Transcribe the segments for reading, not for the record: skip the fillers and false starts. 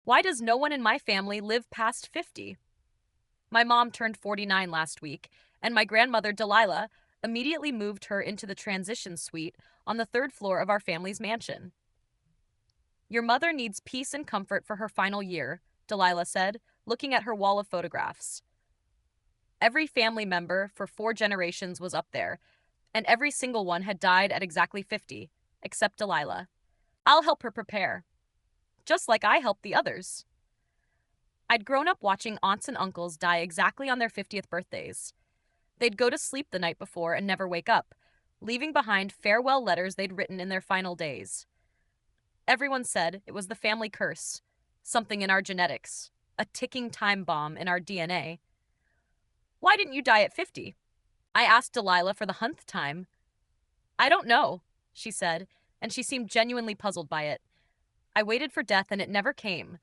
Why does no one in my family live past 50? My mom turned 49 last week, and my grandmother, Delilah, immediately moved her into the transition suite on the third floor of our family's mansion. Your mother needs peace and comfort for her final year, Delilah said, looking at her wall of photographs. Every family member for 4 generations was up there, and every single one had died at exactly 50, except Delilah. I'll help her prepare, just like I helped the others. I'd grown up watching aunts and uncles die exactly on their 50th birthdays. They'd go to sleep the night before and never wake up, leaving behind farewell letters they'd written in their final days. Everyone said it was the family curse, something in our genetics, a ticking time bomb in our DNA. Why didn't you die at 50? I asked Delilah for the 100th time. I don't know, she said, and she seemed genuinely puzzled by it. I waited for death and it never came.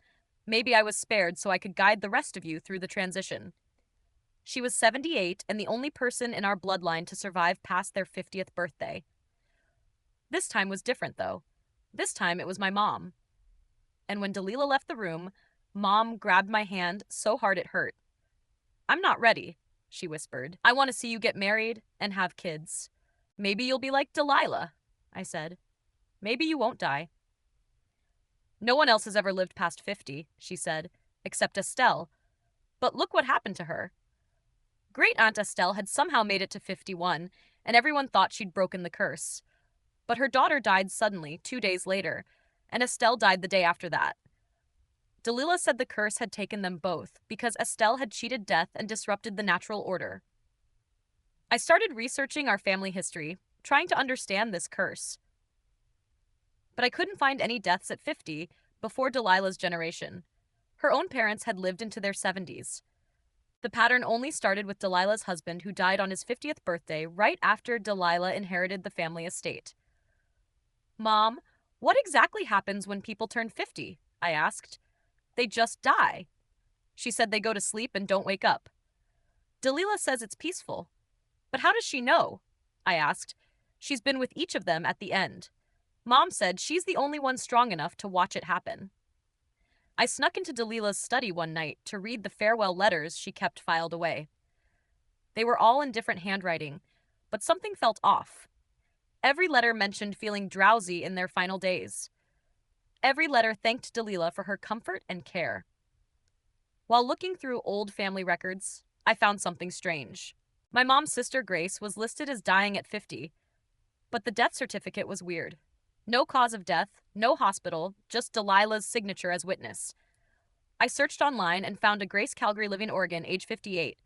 Maybe I was spared so I could guide the rest of you through the transition. She was 78 and the only person in our bloodline to survive past their 50th birthday. This time was different, though. This time it was my mom. And when Delilah left the room, Mom grabbed my hand so hard it hurt. I'm not ready, she whispered. I want to see you get married and have kids. Maybe you'll be like Delilah, I said. Maybe you won't die. No one else has ever lived past 50, she said, except Estelle. But look what happened to her. Great Aunt Estelle had somehow made it to 51, and everyone thought she'd broken the curse. But her daughter died suddenly, 2 days later, and Estelle died the day after that. Delilah said the curse had taken them both because Estelle had cheated death and disrupted the natural order. I started researching our family history, trying to understand this curse. But I couldn't find any deaths at 50 before Delilah's generation. Her own parents had lived into their 70s. The pattern only started with Delilah's husband, who died on his 50th birthday right after Delilah inherited the family estate. Mom, what exactly happens when people turn 50? I asked. They just die. She said they go to sleep and don't wake up. Delilah says it's peaceful. But how does she know? I asked. She's been with each of them at the end. Mom said she's the only one strong enough to watch it happen. I snuck into Delilah's study one night to read the farewell letters she kept filed away. They were all in different handwriting, but something felt off. Every letter mentioned feeling drowsy in their final days. Every letter thanked Delilah for her comfort and care. While looking through old family records, I found something strange. My mom's sister Grace was listed as dying at 50, but the death certificate was weird. No cause of death, no hospital, just Delilah's signature as witness. I searched online and found a Grace Calgary living in Oregon, age 58.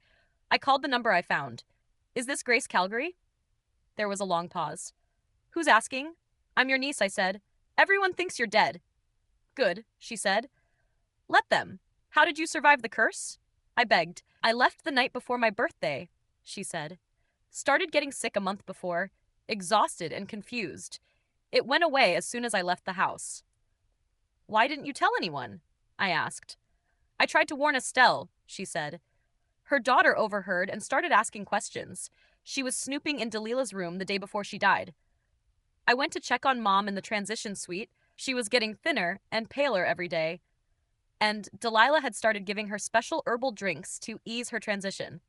I called the number I found. Is this Grace Calgary? There was a long pause. Who's asking? I'm your niece, I said. Everyone thinks you're dead. Good, she said. Let them. How did you survive the curse? I begged. I left the night before my birthday, she said. Started getting sick a month before, exhausted and confused. It went away as soon as I left the house. Why didn't you tell anyone? I asked. I tried to warn Estelle, she said. Her daughter overheard and started asking questions. She was snooping in Delilah's room the day before she died. I went to check on Mom in the transition suite. She was getting thinner and paler every day. And Delilah had started giving her special herbal drinks to ease her transition.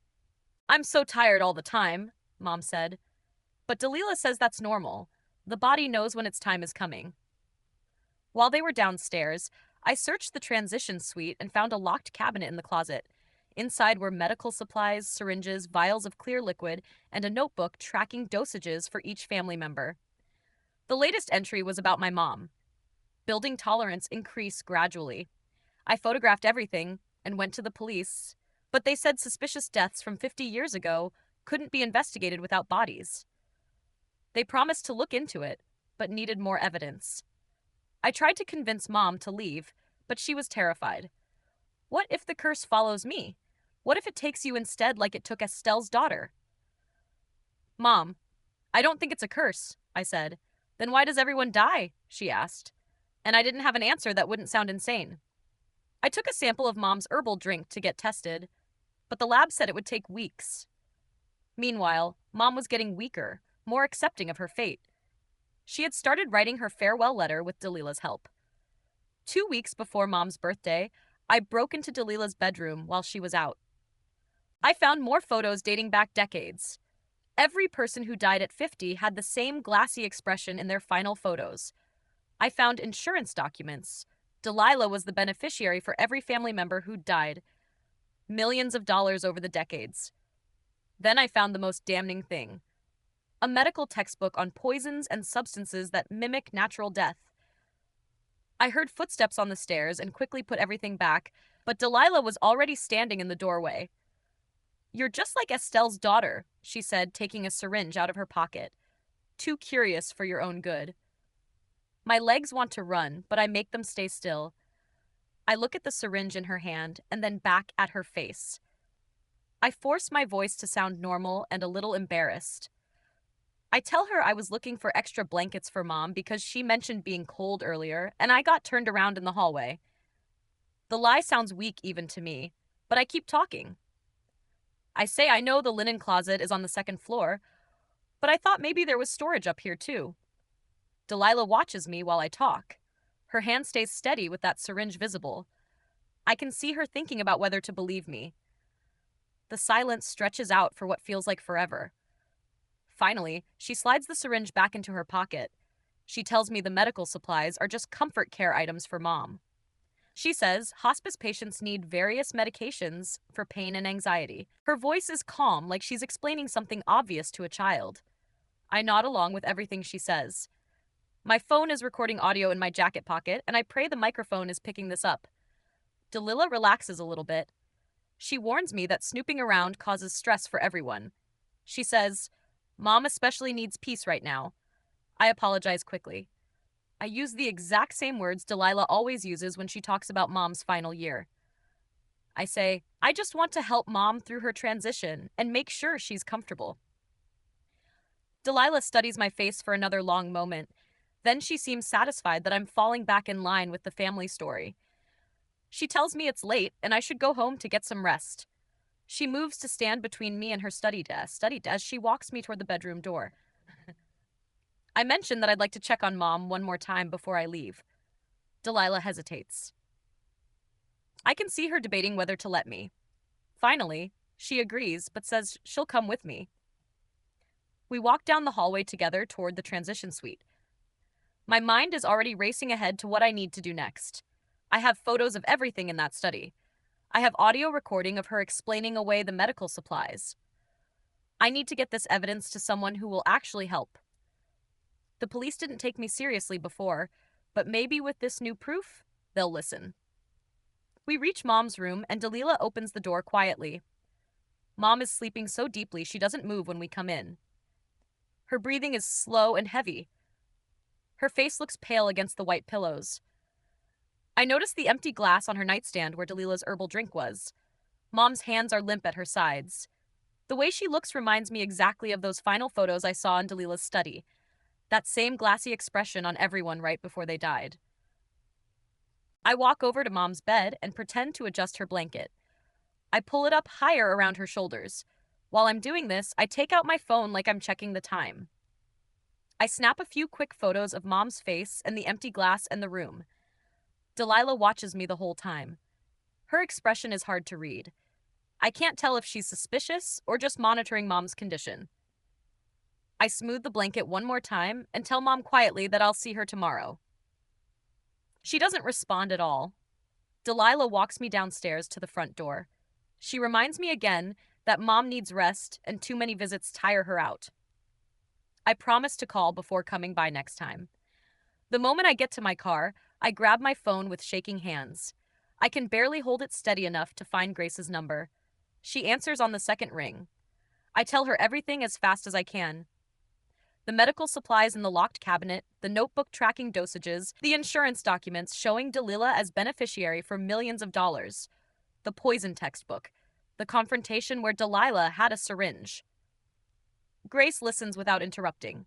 I'm so tired all the time, Mom said. But Delilah says that's normal. The body knows when its time is coming. While they were downstairs, I searched the transition suite and found a locked cabinet in the closet. Inside were medical supplies, syringes, vials of clear liquid, and a notebook tracking dosages for each family member. The latest entry was about my mom. Building tolerance increased gradually. I photographed everything and went to the police, but they said suspicious deaths from 50 years ago couldn't be investigated without bodies. They promised to look into it, but needed more evidence. I tried to convince Mom to leave, but she was terrified. What if the curse follows me? What if it takes you instead like it took Estelle's daughter? Mom, I don't think it's a curse, I said. Then why does everyone die? She asked. And I didn't have an answer that wouldn't sound insane. I took a sample of Mom's herbal drink to get tested, but the lab said it would take weeks. Meanwhile, Mom was getting weaker, more accepting of her fate. She had started writing her farewell letter with Delilah's help. 2 weeks before Mom's birthday, I broke into Dalila's bedroom while she was out. I found more photos dating back decades. Every person who died at 50 had the same glassy expression in their final photos. I found insurance documents. Delilah was the beneficiary for every family member who died. Millions of dollars over the decades. Then I found the most damning thing: a medical textbook on poisons and substances that mimic natural death. I heard footsteps on the stairs and quickly put everything back, but Delilah was already standing in the doorway. "You're just like Estelle's daughter," she said, taking a syringe out of her pocket. "Too curious for your own good." My legs want to run, but I make them stay still. I look at the syringe in her hand and then back at her face. I force my voice to sound normal and a little embarrassed. I tell her I was looking for extra blankets for Mom because she mentioned being cold earlier, and I got turned around in the hallway. The lie sounds weak even to me, but I keep talking. I say I know the linen closet is on the second floor, but I thought maybe there was storage up here too. Delilah watches me while I talk. Her hand stays steady with that syringe visible. I can see her thinking about whether to believe me. The silence stretches out for what feels like forever. Finally, she slides the syringe back into her pocket. She tells me the medical supplies are just comfort care items for Mom. She says hospice patients need various medications for pain and anxiety. Her voice is calm, like she's explaining something obvious to a child. I nod along with everything she says. My phone is recording audio in my jacket pocket, and I pray the microphone is picking this up. Delilah relaxes a little bit. She warns me that snooping around causes stress for everyone. She says, "Mom especially needs peace right now." I apologize quickly. I use the exact same words Delilah always uses when she talks about Mom's final year. I say, "I just want to help Mom through her transition and make sure she's comfortable." Delilah studies my face for another long moment. Then she seems satisfied that I'm falling back in line with the family story. She tells me it's late and I should go home to get some rest. She moves to stand between me and her study desk as she walks me toward the bedroom door. I mention that I'd like to check on Mom one more time before I leave. Delilah hesitates. I can see her debating whether to let me. Finally, she agrees, but says she'll come with me. We walk down the hallway together toward the transition suite. My mind is already racing ahead to what I need to do next. I have photos of everything in that study. I have audio recording of her explaining away the medical supplies. I need to get this evidence to someone who will actually help. The police didn't take me seriously before, but maybe with this new proof, they'll listen. We reach Mom's room, and Delilah opens the door quietly. Mom is sleeping so deeply she doesn't move when we come in. Her breathing is slow and heavy. Her face looks pale against the white pillows. I notice the empty glass on her nightstand where Delilah's herbal drink was. Mom's hands are limp at her sides. The way she looks reminds me exactly of those final photos I saw in Delilah's study. That same glassy expression on everyone right before they died. I walk over to Mom's bed and pretend to adjust her blanket. I pull it up higher around her shoulders. While I'm doing this, I take out my phone like I'm checking the time. I snap a few quick photos of Mom's face and the empty glass and the room. Delilah watches me the whole time. Her expression is hard to read. I can't tell if she's suspicious or just monitoring Mom's condition. I smooth the blanket one more time and tell Mom quietly that I'll see her tomorrow. She doesn't respond at all. Delilah walks me downstairs to the front door. She reminds me again that Mom needs rest and too many visits tire her out. I promise to call before coming by next time. The moment I get to my car, I grab my phone with shaking hands. I can barely hold it steady enough to find Grace's number. She answers on the second ring. I tell her everything as fast as I can. The medical supplies in the locked cabinet, the notebook tracking dosages, the insurance documents showing Delilah as beneficiary for millions of dollars, the poison textbook, the confrontation where Delilah had a syringe. Grace listens without interrupting.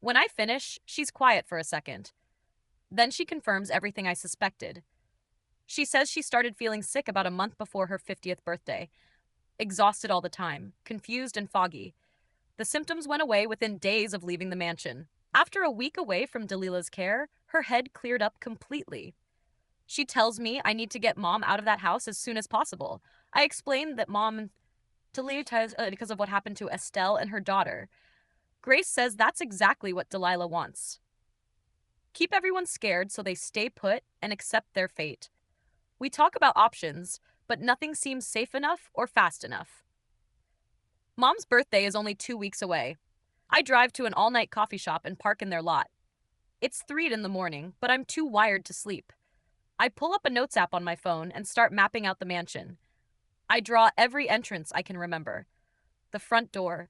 When I finish, she's quiet for a second. Then she confirms everything I suspected. She says she started feeling sick about a month before her 50th birthday. Exhausted all the time, confused and foggy. The symptoms went away within days of leaving the mansion. After a week away from Delilah's care, Her head cleared up completely. She tells me I need to get Mom out of that house as soon as possible. I explain that Mom to leave because of what happened to Estelle and her daughter. Grace says that's exactly what Delilah wants. Keep everyone scared so they stay put and accept their fate. We talk about options, but nothing seems safe enough or fast enough. Mom's birthday is only 2 weeks away. I drive to an all-night coffee shop and park in their lot. It's 3 in the morning, but I'm too wired to sleep. I pull up a notes app on my phone and start mapping out the mansion. I draw every entrance I can remember. The front door,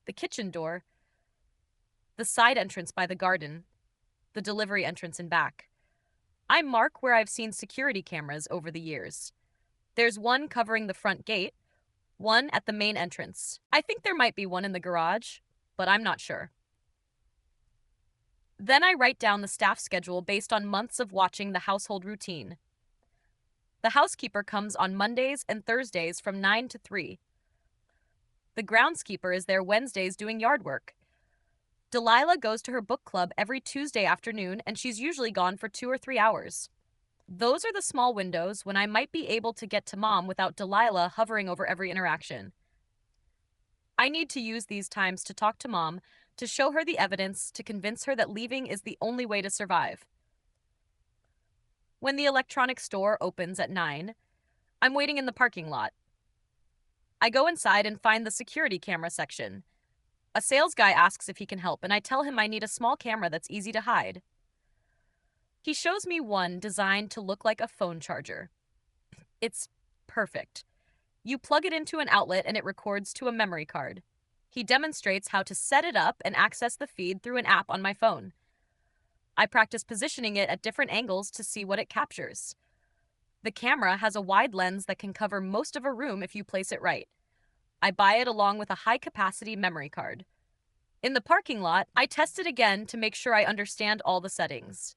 the kitchen door, the side entrance by the garden, the delivery entrance in back. I mark where I've seen security cameras over the years. There's one covering the front gate, one at the main entrance. I think there might be one in the garage, but I'm not sure. Then I write down the staff schedule based on months of watching the household routine. The housekeeper comes on Mondays and Thursdays from 9 to 3. The groundskeeper is there Wednesdays doing yard work. Delilah goes to her book club every Tuesday afternoon, and she's usually gone for 2 or 3 hours. Those are the small windows when I might be able to get to Mom without Delilah hovering over every interaction. I need to use these times to talk to Mom, to show her the evidence, to convince her that leaving is the only way to survive. When the electronics store opens at 9, I'm waiting in the parking lot. I go inside and find the security camera section. A sales guy asks if he can help, and I tell him I need a small camera that's easy to hide. He shows me one designed to look like a phone charger. It's perfect. You plug it into an outlet and it records to a memory card. He demonstrates how to set it up and access the feed through an app on my phone. I practice positioning it at different angles to see what it captures. The camera has a wide lens that can cover most of a room if you place it right. I buy it along with a high-capacity memory card. In the parking lot, I test it again to make sure I understand all the settings.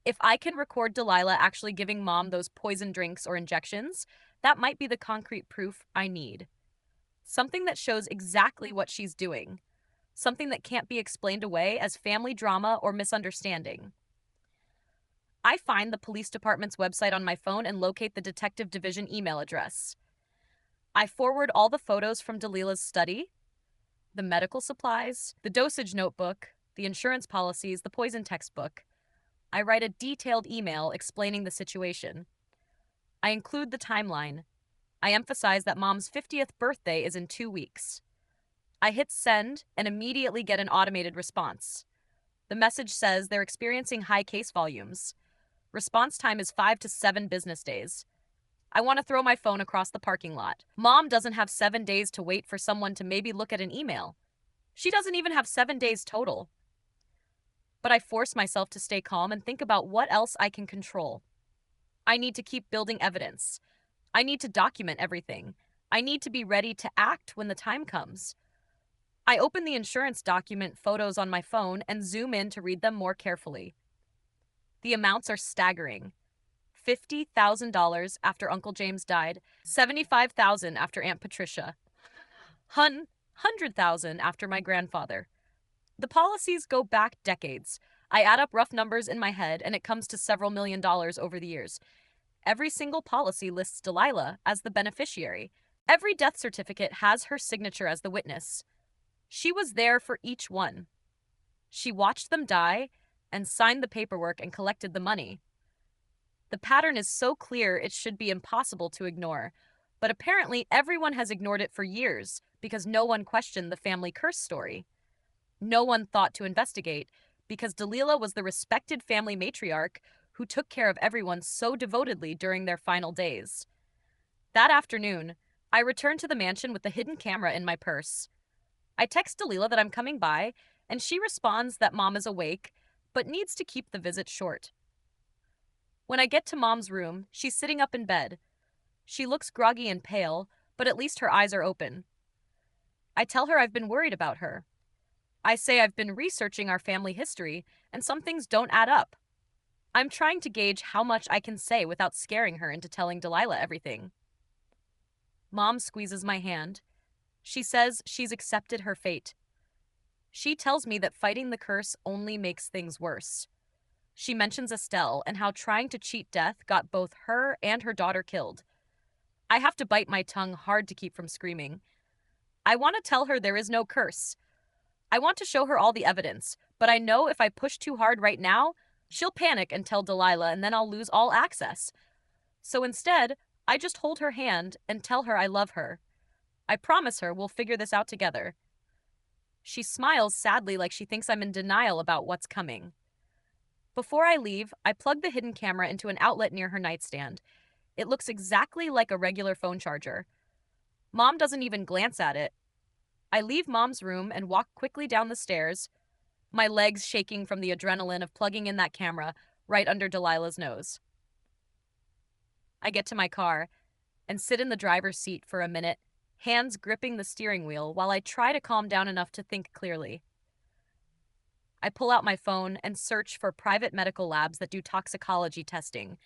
If I can record Delilah actually giving Mom those poison drinks or injections, that might be the concrete proof I need. Something that shows exactly what she's doing. Something that can't be explained away as family drama or misunderstanding. I find the police department's website on my phone and locate the detective division email address. I forward all the photos from Delilah's study, the medical supplies, the dosage notebook, the insurance policies, the poison textbook. I write a detailed email explaining the situation. I include the timeline. I emphasize that Mom's 50th birthday is in 2 weeks. I hit send and immediately get an automated response. The message says they're experiencing high case volumes. Response time is 5 to 7 business days. I want to throw my phone across the parking lot. Mom doesn't have 7 days to wait for someone to maybe look at an email. She doesn't even have 7 days total. But I force myself to stay calm and think about what else I can control. I need to keep building evidence. I need to document everything. I need to be ready to act when the time comes. I open the insurance document photos on my phone and zoom in to read them more carefully. The amounts are staggering. $50,000 after Uncle James died, $75,000 after Aunt Patricia, $100,000 after my grandfather. The policies go back decades. I add up rough numbers in my head and it comes to several $1,000,000 over the years. Every single policy lists Delilah as the beneficiary. Every death certificate has her signature as the witness. She was there for each one. She watched them die and signed the paperwork and collected the money. The pattern is so clear it should be impossible to ignore, but apparently everyone has ignored it for years because no one questioned the family curse story. No one thought to investigate because Delilah was the respected family matriarch who took care of everyone so devotedly during their final days. That afternoon, I returned to the mansion with the hidden camera in my purse. I text Delilah that I'm coming by, and she responds that Mom is awake, but needs to keep the visit short. When I get to Mom's room, she's sitting up in bed. She looks groggy and pale, but at least her eyes are open. I tell her I've been worried about her. I say I've been researching our family history, and some things don't add up. I'm trying to gauge how much I can say without scaring her into telling Delilah everything. Mom squeezes my hand. She says she's accepted her fate. She tells me that fighting the curse only makes things worse. She mentions Estelle and how trying to cheat death got both her and her daughter killed. I have to bite my tongue hard to keep from screaming. I want to tell her there is no curse. I want to show her all the evidence, but I know if I push too hard right now, she'll panic and tell Delilah, and then I'll lose all access. So instead, I just hold her hand and tell her I love her. I promise her we'll figure this out together. She smiles sadly like she thinks I'm in denial about what's coming. Before I leave, I plug the hidden camera into an outlet near her nightstand. It looks exactly like a regular phone charger. Mom doesn't even glance at it. I leave Mom's room and walk quickly down the stairs, my legs shaking from the adrenaline of plugging in that camera right under Delilah's nose. I get to my car and sit in the driver's seat for a minute, hands gripping the steering wheel while I try to calm down enough to think clearly. I pull out my phone and search for private medical labs that do toxicology testing,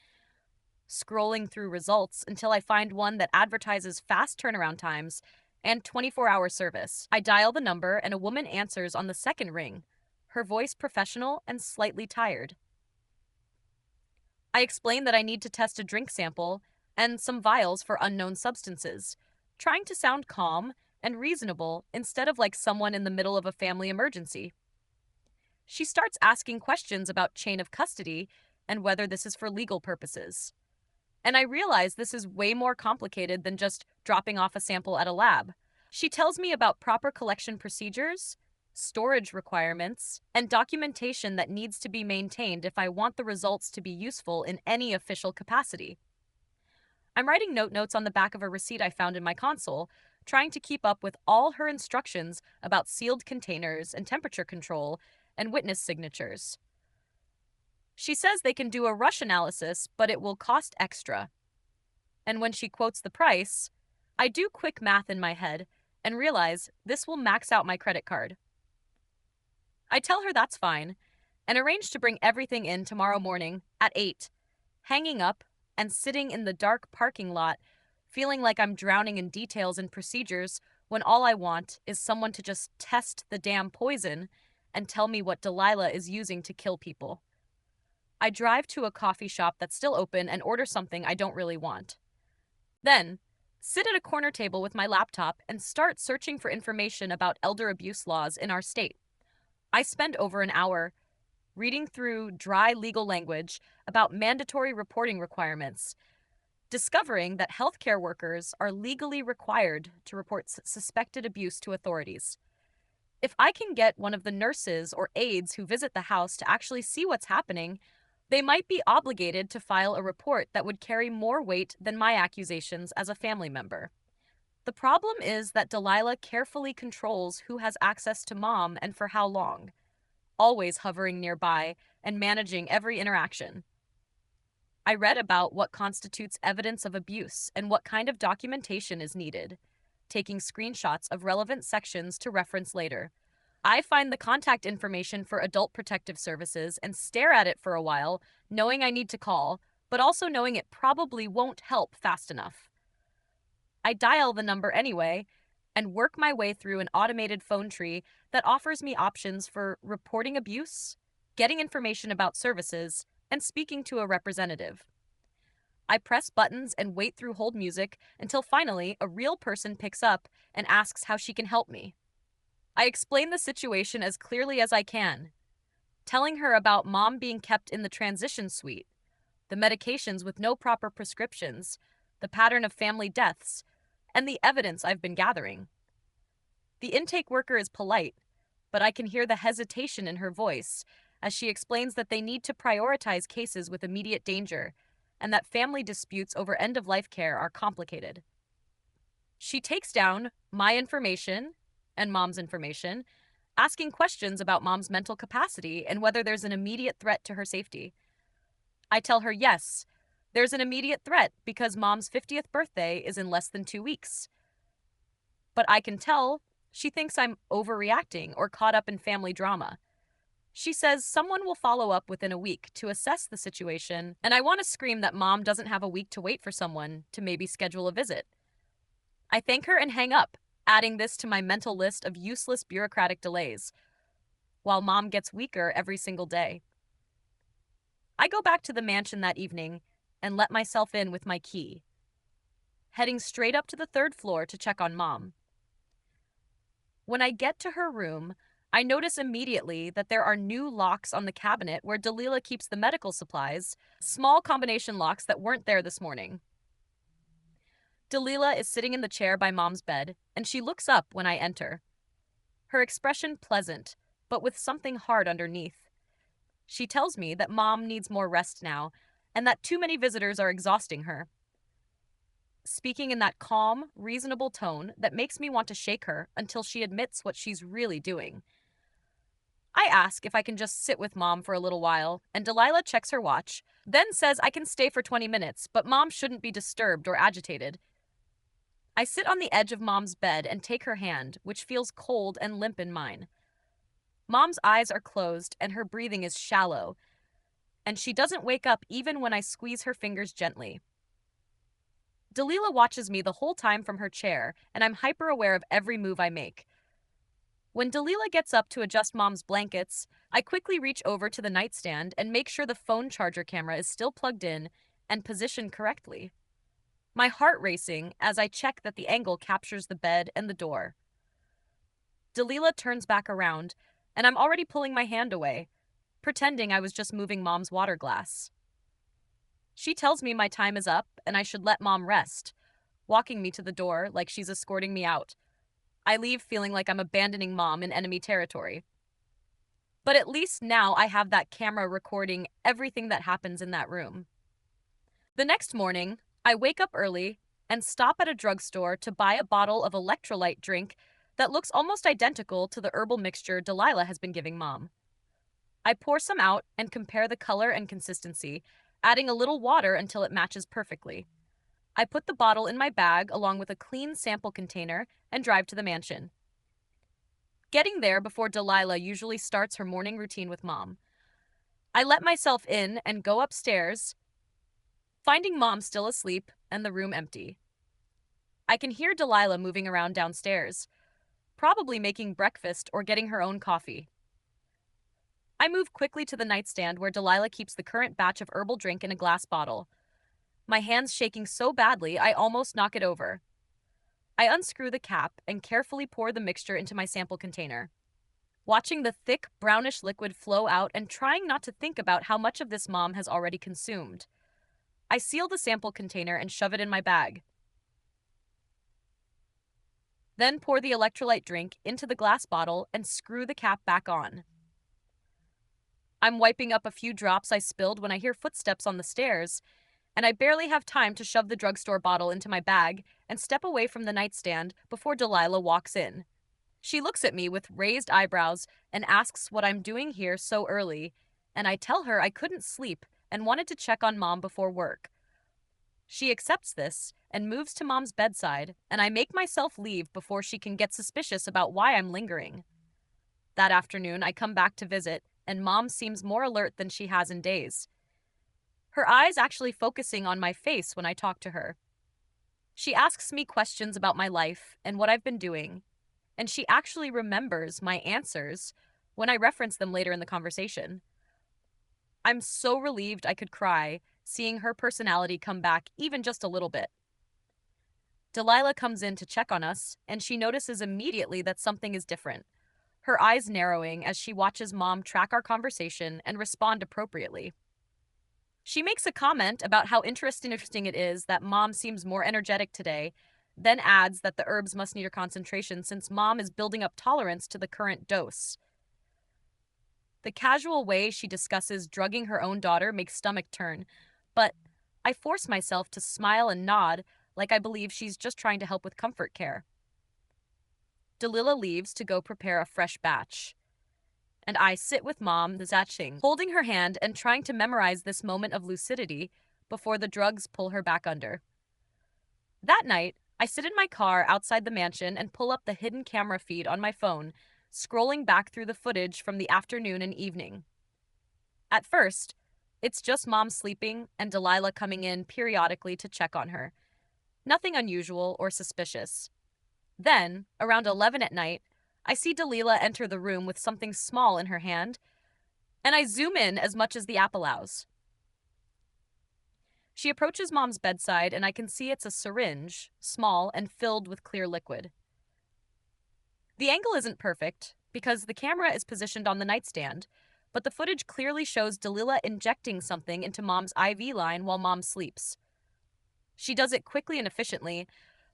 scrolling through results until I find one that advertises fast turnaround times and 24-hour service. I dial the number and a woman answers on the second ring, her voice professional and slightly tired. I explain that I need to test a drink sample and some vials for unknown substances, trying to sound calm and reasonable instead of like someone in the middle of a family emergency. She starts asking questions about chain of custody and whether this is for legal purposes. And I realize this is way more complicated than just dropping off a sample at a lab. She tells me about proper collection procedures, storage requirements, and documentation that needs to be maintained if I want the results to be useful in any official capacity. I'm writing notes on the back of a receipt I found in my console, trying to keep up with all her instructions about sealed containers and temperature control and witness signatures. She says they can do a rush analysis, but it will cost extra. And when she quotes the price, I do quick math in my head and realize this will max out my credit card. I tell her that's fine and arrange to bring everything in tomorrow morning at 8, hanging up and sitting in the dark parking lot, feeling like I'm drowning in details and procedures when all I want is someone to just test the damn poison and tell me what Delilah is using to kill people. I drive to a coffee shop that's still open and order something I don't really want. Then, sit at a corner table with my laptop and start searching for information about elder abuse laws in our state. I spend over an hour reading through dry legal language about mandatory reporting requirements, discovering that healthcare workers are legally required to report suspected abuse to authorities. If I can get one of the nurses or aides who visit the house to actually see what's happening, they might be obligated to file a report that would carry more weight than my accusations as a family member. The problem is that Delilah carefully controls who has access to Mom and for how long, always hovering nearby and managing every interaction. I read about what constitutes evidence of abuse and what kind of documentation is needed, taking screenshots of relevant sections to reference later. I find the contact information for Adult Protective Services and stare at it for a while, knowing I need to call, but also knowing it probably won't help fast enough. I dial the number anyway and work my way through an automated phone tree that offers me options for reporting abuse, getting information about services, and speaking to a representative. I press buttons and wait through hold music until finally a real person picks up and asks how she can help me. I explain the situation as clearly as I can, telling her about Mom being kept in the transition suite, the medications with no proper prescriptions, the pattern of family deaths, and the evidence I've been gathering. The intake worker is polite, but I can hear the hesitation in her voice as she explains that they need to prioritize cases with immediate danger and that family disputes over end-of-life care are complicated. She takes down my information and Mom's information, asking questions about Mom's mental capacity and whether there's an immediate threat to her safety. I tell her yes, there's an immediate threat because Mom's 50th birthday is in less than 2 weeks. But I can tell she thinks I'm overreacting or caught up in family drama. She says someone will follow up within a week to assess the situation, and I want to scream that Mom doesn't have a week to wait for someone to maybe schedule a visit. I thank her and hang up, adding this to my mental list of useless bureaucratic delays, while Mom gets weaker every single day. I go back to the mansion that evening and let myself in with my key, heading straight up to the third floor to check on Mom. When I get to her room, I notice immediately that there are new locks on the cabinet where Dalila keeps the medical supplies, small combination locks that weren't there this morning. Dalila is sitting in the chair by Mom's bed, and she looks up when I enter. Her expression pleasant, but with something hard underneath. She tells me that Mom needs more rest now, and that too many visitors are exhausting her. Speaking in that calm, reasonable tone that makes me want to shake her until she admits what she's really doing. I ask if I can just sit with Mom for a little while, and Delilah checks her watch, then says I can stay for 20 minutes, but Mom shouldn't be disturbed or agitated. I sit on the edge of Mom's bed and take her hand, which feels cold and limp in mine. Mom's eyes are closed and her breathing is shallow, and she doesn't wake up even when I squeeze her fingers gently. Dalila watches me the whole time from her chair, and I'm hyper aware of every move I make. When Dalila gets up to adjust Mom's blankets, I quickly reach over to the nightstand and make sure the phone charger camera is still plugged in and positioned correctly. My heart racing as I check that the angle captures the bed and the door. Dalila turns back around, and I'm already pulling my hand away, pretending I was just moving Mom's water glass. She tells me my time is up and I should let Mom rest, walking me to the door like she's escorting me out. I leave feeling like I'm abandoning Mom in enemy territory. But at least now I have that camera recording everything that happens in that room. The next morning, I wake up early and stop at a drugstore to buy a bottle of electrolyte drink that looks almost identical to the herbal mixture Delilah has been giving Mom. I pour some out and compare the color and consistency, adding a little water until it matches perfectly. I put the bottle in my bag along with a clean sample container and drive to the mansion. Getting there before Delilah usually starts her morning routine with Mom. I let myself in and go upstairs, finding Mom still asleep and the room empty. I can hear Delilah moving around downstairs, probably making breakfast or getting her own coffee. I move quickly to the nightstand where Delilah keeps the current batch of herbal drink in a glass bottle. My hands shaking so badly I almost knock it over. I unscrew the cap and carefully pour the mixture into my sample container, watching the thick, brownish liquid flow out and trying not to think about how much of this Mom has already consumed. I seal the sample container and shove it in my bag. Then pour the electrolyte drink into the glass bottle and screw the cap back on. I'm wiping up a few drops I spilled when I hear footsteps on the stairs, and I barely have time to shove the drugstore bottle into my bag and step away from the nightstand before Delilah walks in. She looks at me with raised eyebrows and asks what I'm doing here so early, and I tell her I couldn't sleep and wanted to check on Mom before work. She accepts this and moves to Mom's bedside, and I make myself leave before she can get suspicious about why I'm lingering. That afternoon, I come back to visit, and Mom seems more alert than she has in days. Her eyes actually focusing on my face when I talk to her. She asks me questions about my life and what I've been doing, and she actually remembers my answers when I reference them later in the conversation. I'm so relieved I could cry, seeing her personality come back even just a little bit. Delilah comes in to check on us, and she notices immediately that something is different, her eyes narrowing as she watches Mom track our conversation and respond appropriately. She makes a comment about how interesting it is that Mom seems more energetic today, then adds that the herbs must need her concentration since Mom is building up tolerance to the current dose. The casual way she discusses drugging her own daughter makes stomach turn, but I force myself to smile and nod like I believe she's just trying to help with comfort care. Dalila leaves to go prepare a fresh batch, and I sit with Mom, zatching, holding her hand and trying to memorize this moment of lucidity before the drugs pull her back under. That night, I sit in my car outside the mansion and pull up the hidden camera feed on my phone, scrolling back through the footage from the afternoon and evening. At first, it's just Mom sleeping and Delilah coming in periodically to check on her. Nothing unusual or suspicious. Then, around 11 at night, I see Dalila enter the room with something small in her hand, and I zoom in as much as the app allows. She approaches Mom's bedside, and I can see it's a syringe, small and filled with clear liquid. The angle isn't perfect because the camera is positioned on the nightstand, but the footage clearly shows Delilah injecting something into Mom's IV line while Mom sleeps. She does it quickly and efficiently,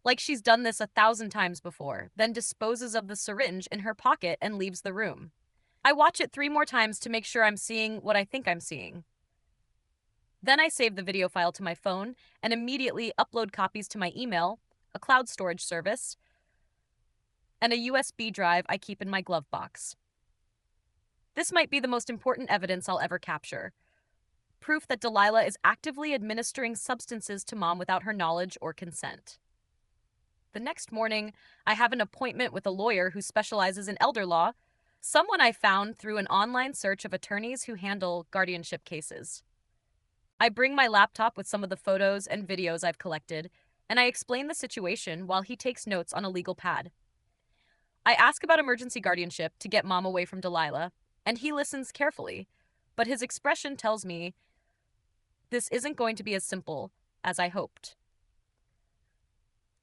like she's done this 1,000 times before, then disposes of the syringe in her pocket and leaves the room. I watch it 3 more times to make sure I'm seeing what I think I'm seeing. Then I save the video file to my phone and immediately upload copies to my email, a cloud storage service, and a USB drive I keep in my glove box. This might be the most important evidence I'll ever capture. Proof that Delilah is actively administering substances to Mom without her knowledge or consent. The next morning, I have an appointment with a lawyer who specializes in elder law, someone I found through an online search of attorneys who handle guardianship cases. I bring my laptop with some of the photos and videos I've collected, and I explain the situation while he takes notes on a legal pad. I ask about emergency guardianship to get Mom away from Delilah, and he listens carefully, but his expression tells me this isn't going to be as simple as I hoped.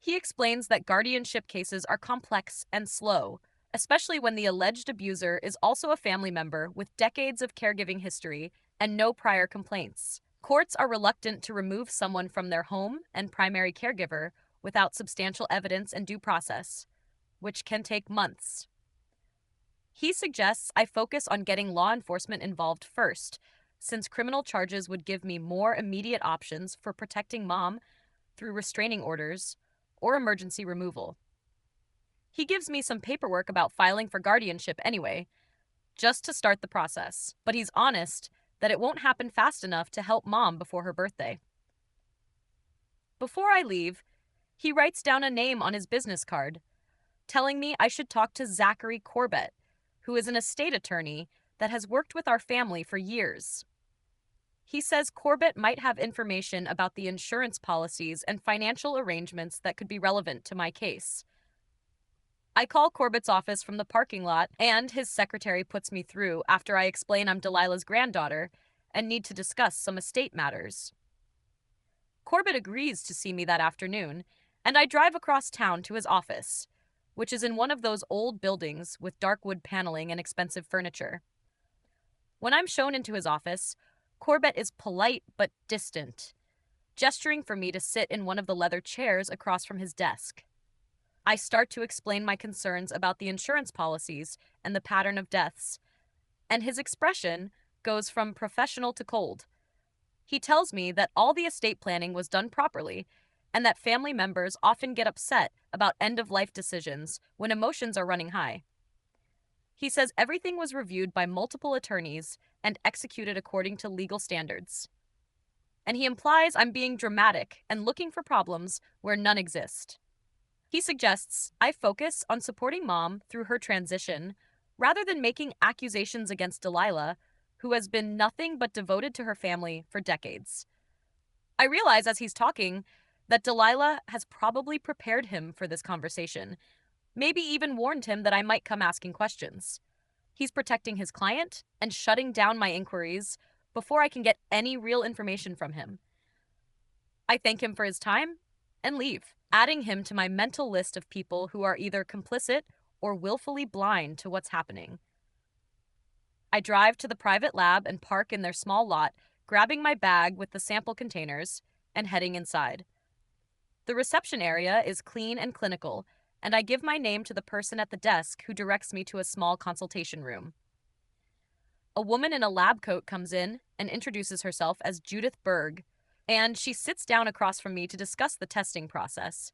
He explains that guardianship cases are complex and slow, especially when the alleged abuser is also a family member with decades of caregiving history and no prior complaints. Courts are reluctant to remove someone from their home and primary caregiver without substantial evidence and due process, which can take months. He suggests I focus on getting law enforcement involved first, since criminal charges would give me more immediate options for protecting Mom through restraining orders or emergency removal. He gives me some paperwork about filing for guardianship anyway, just to start the process, but he's honest that it won't happen fast enough to help Mom before her birthday. Before I leave, he writes down a name on his business card, telling me I should talk to Zachary Corbett, who is an estate attorney that has worked with our family for years. He says Corbett might have information about the insurance policies and financial arrangements that could be relevant to my case. I call Corbett's office from the parking lot, and his secretary puts me through after I explain I'm Delilah's granddaughter and need to discuss some estate matters. Corbett agrees to see me that afternoon, and I drive across town to his office, which is in one of those old buildings with dark wood paneling and expensive furniture. When I'm shown into his office, Corbett is polite but distant, gesturing for me to sit in one of the leather chairs across from his desk. I start to explain my concerns about the insurance policies and the pattern of deaths, and his expression goes from professional to cold. He tells me that all the estate planning was done properly, and that family members often get upset about end-of-life decisions when emotions are running high. He says everything was reviewed by multiple attorneys and executed according to legal standards. And he implies I'm being dramatic and looking for problems where none exist. He suggests I focus on supporting Mom through her transition rather than making accusations against Delilah, who has been nothing but devoted to her family for decades. I realize as he's talking that Delilah has probably prepared him for this conversation, maybe even warned him that I might come asking questions. He's protecting his client and shutting down my inquiries before I can get any real information from him. I thank him for his time and leave, adding him to my mental list of people who are either complicit or willfully blind to what's happening. I drive to the private lab and park in their small lot, grabbing my bag with the sample containers and heading inside. The reception area is clean and clinical, and I give my name to the person at the desk who directs me to a small consultation room. A woman in a lab coat comes in and introduces herself as Judith Berg, and she sits down across from me to discuss the testing process.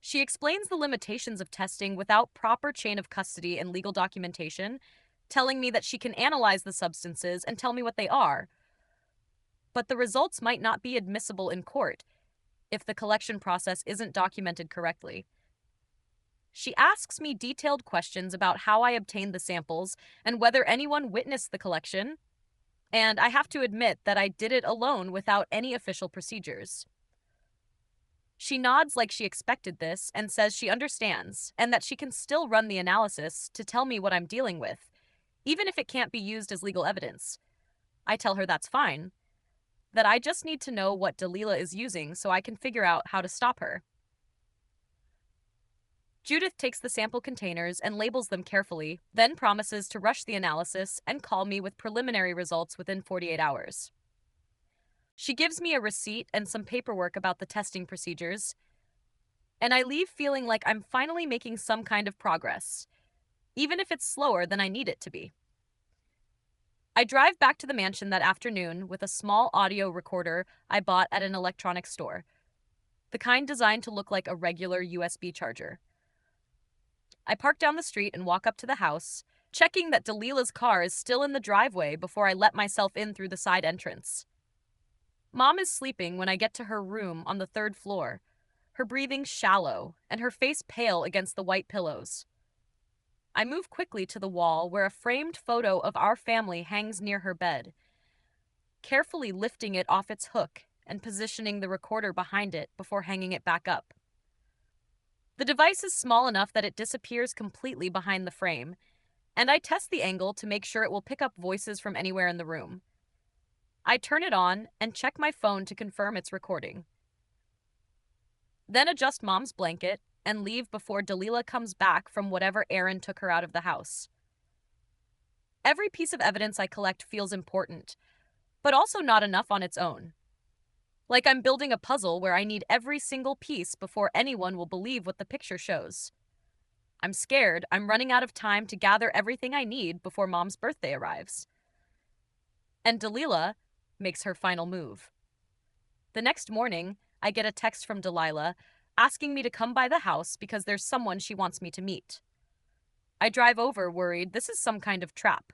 She explains the limitations of testing without proper chain of custody and legal documentation, telling me that she can analyze the substances and tell me what they are. But the results might not be admissible in court if the collection process isn't documented correctly. She asks me detailed questions about how I obtained the samples and whether anyone witnessed the collection, and I have to admit that I did it alone without any official procedures. She nods like she expected this and says she understands and that she can still run the analysis to tell me what I'm dealing with, even if it can't be used as legal evidence. I tell her that's fine. that I just need to know what Delilah is using so I can figure out how to stop her. Judith takes the sample containers and labels them carefully, then promises to rush the analysis and call me with preliminary results within 48 hours. She gives me a receipt and some paperwork about the testing procedures, and I leave feeling like I'm finally making some kind of progress, even if it's slower than I need it to be. I drive back to the mansion that afternoon with a small audio recorder I bought at an electronics store, the kind designed to look like a regular USB charger. I park down the street and walk up to the house, checking that Delilah's car is still in the driveway before I let myself in through the side entrance. Mom is sleeping when I get to her room on the third floor, her breathing shallow and her face pale against the white pillows. I move quickly to the wall where a framed photo of our family hangs near her bed, carefully lifting it off its hook and positioning the recorder behind it before hanging it back up. The device is small enough that it disappears completely behind the frame, and I test the angle to make sure it will pick up voices from anywhere in the room. I turn it on and check my phone to confirm it's recording. Then adjust Mom's blanket and leave before Delilah comes back from whatever errand took her out of the house. Every piece of evidence I collect feels important, but also not enough on its own. Like I'm building a puzzle where I need every single piece before anyone will believe what the picture shows. I'm scared I'm running out of time to gather everything I need before Mom's birthday arrives. And Delilah makes her final move. The next morning, I get a text from Delilah asking me to come by the house because there's someone she wants me to meet. I drive over worried this is some kind of trap.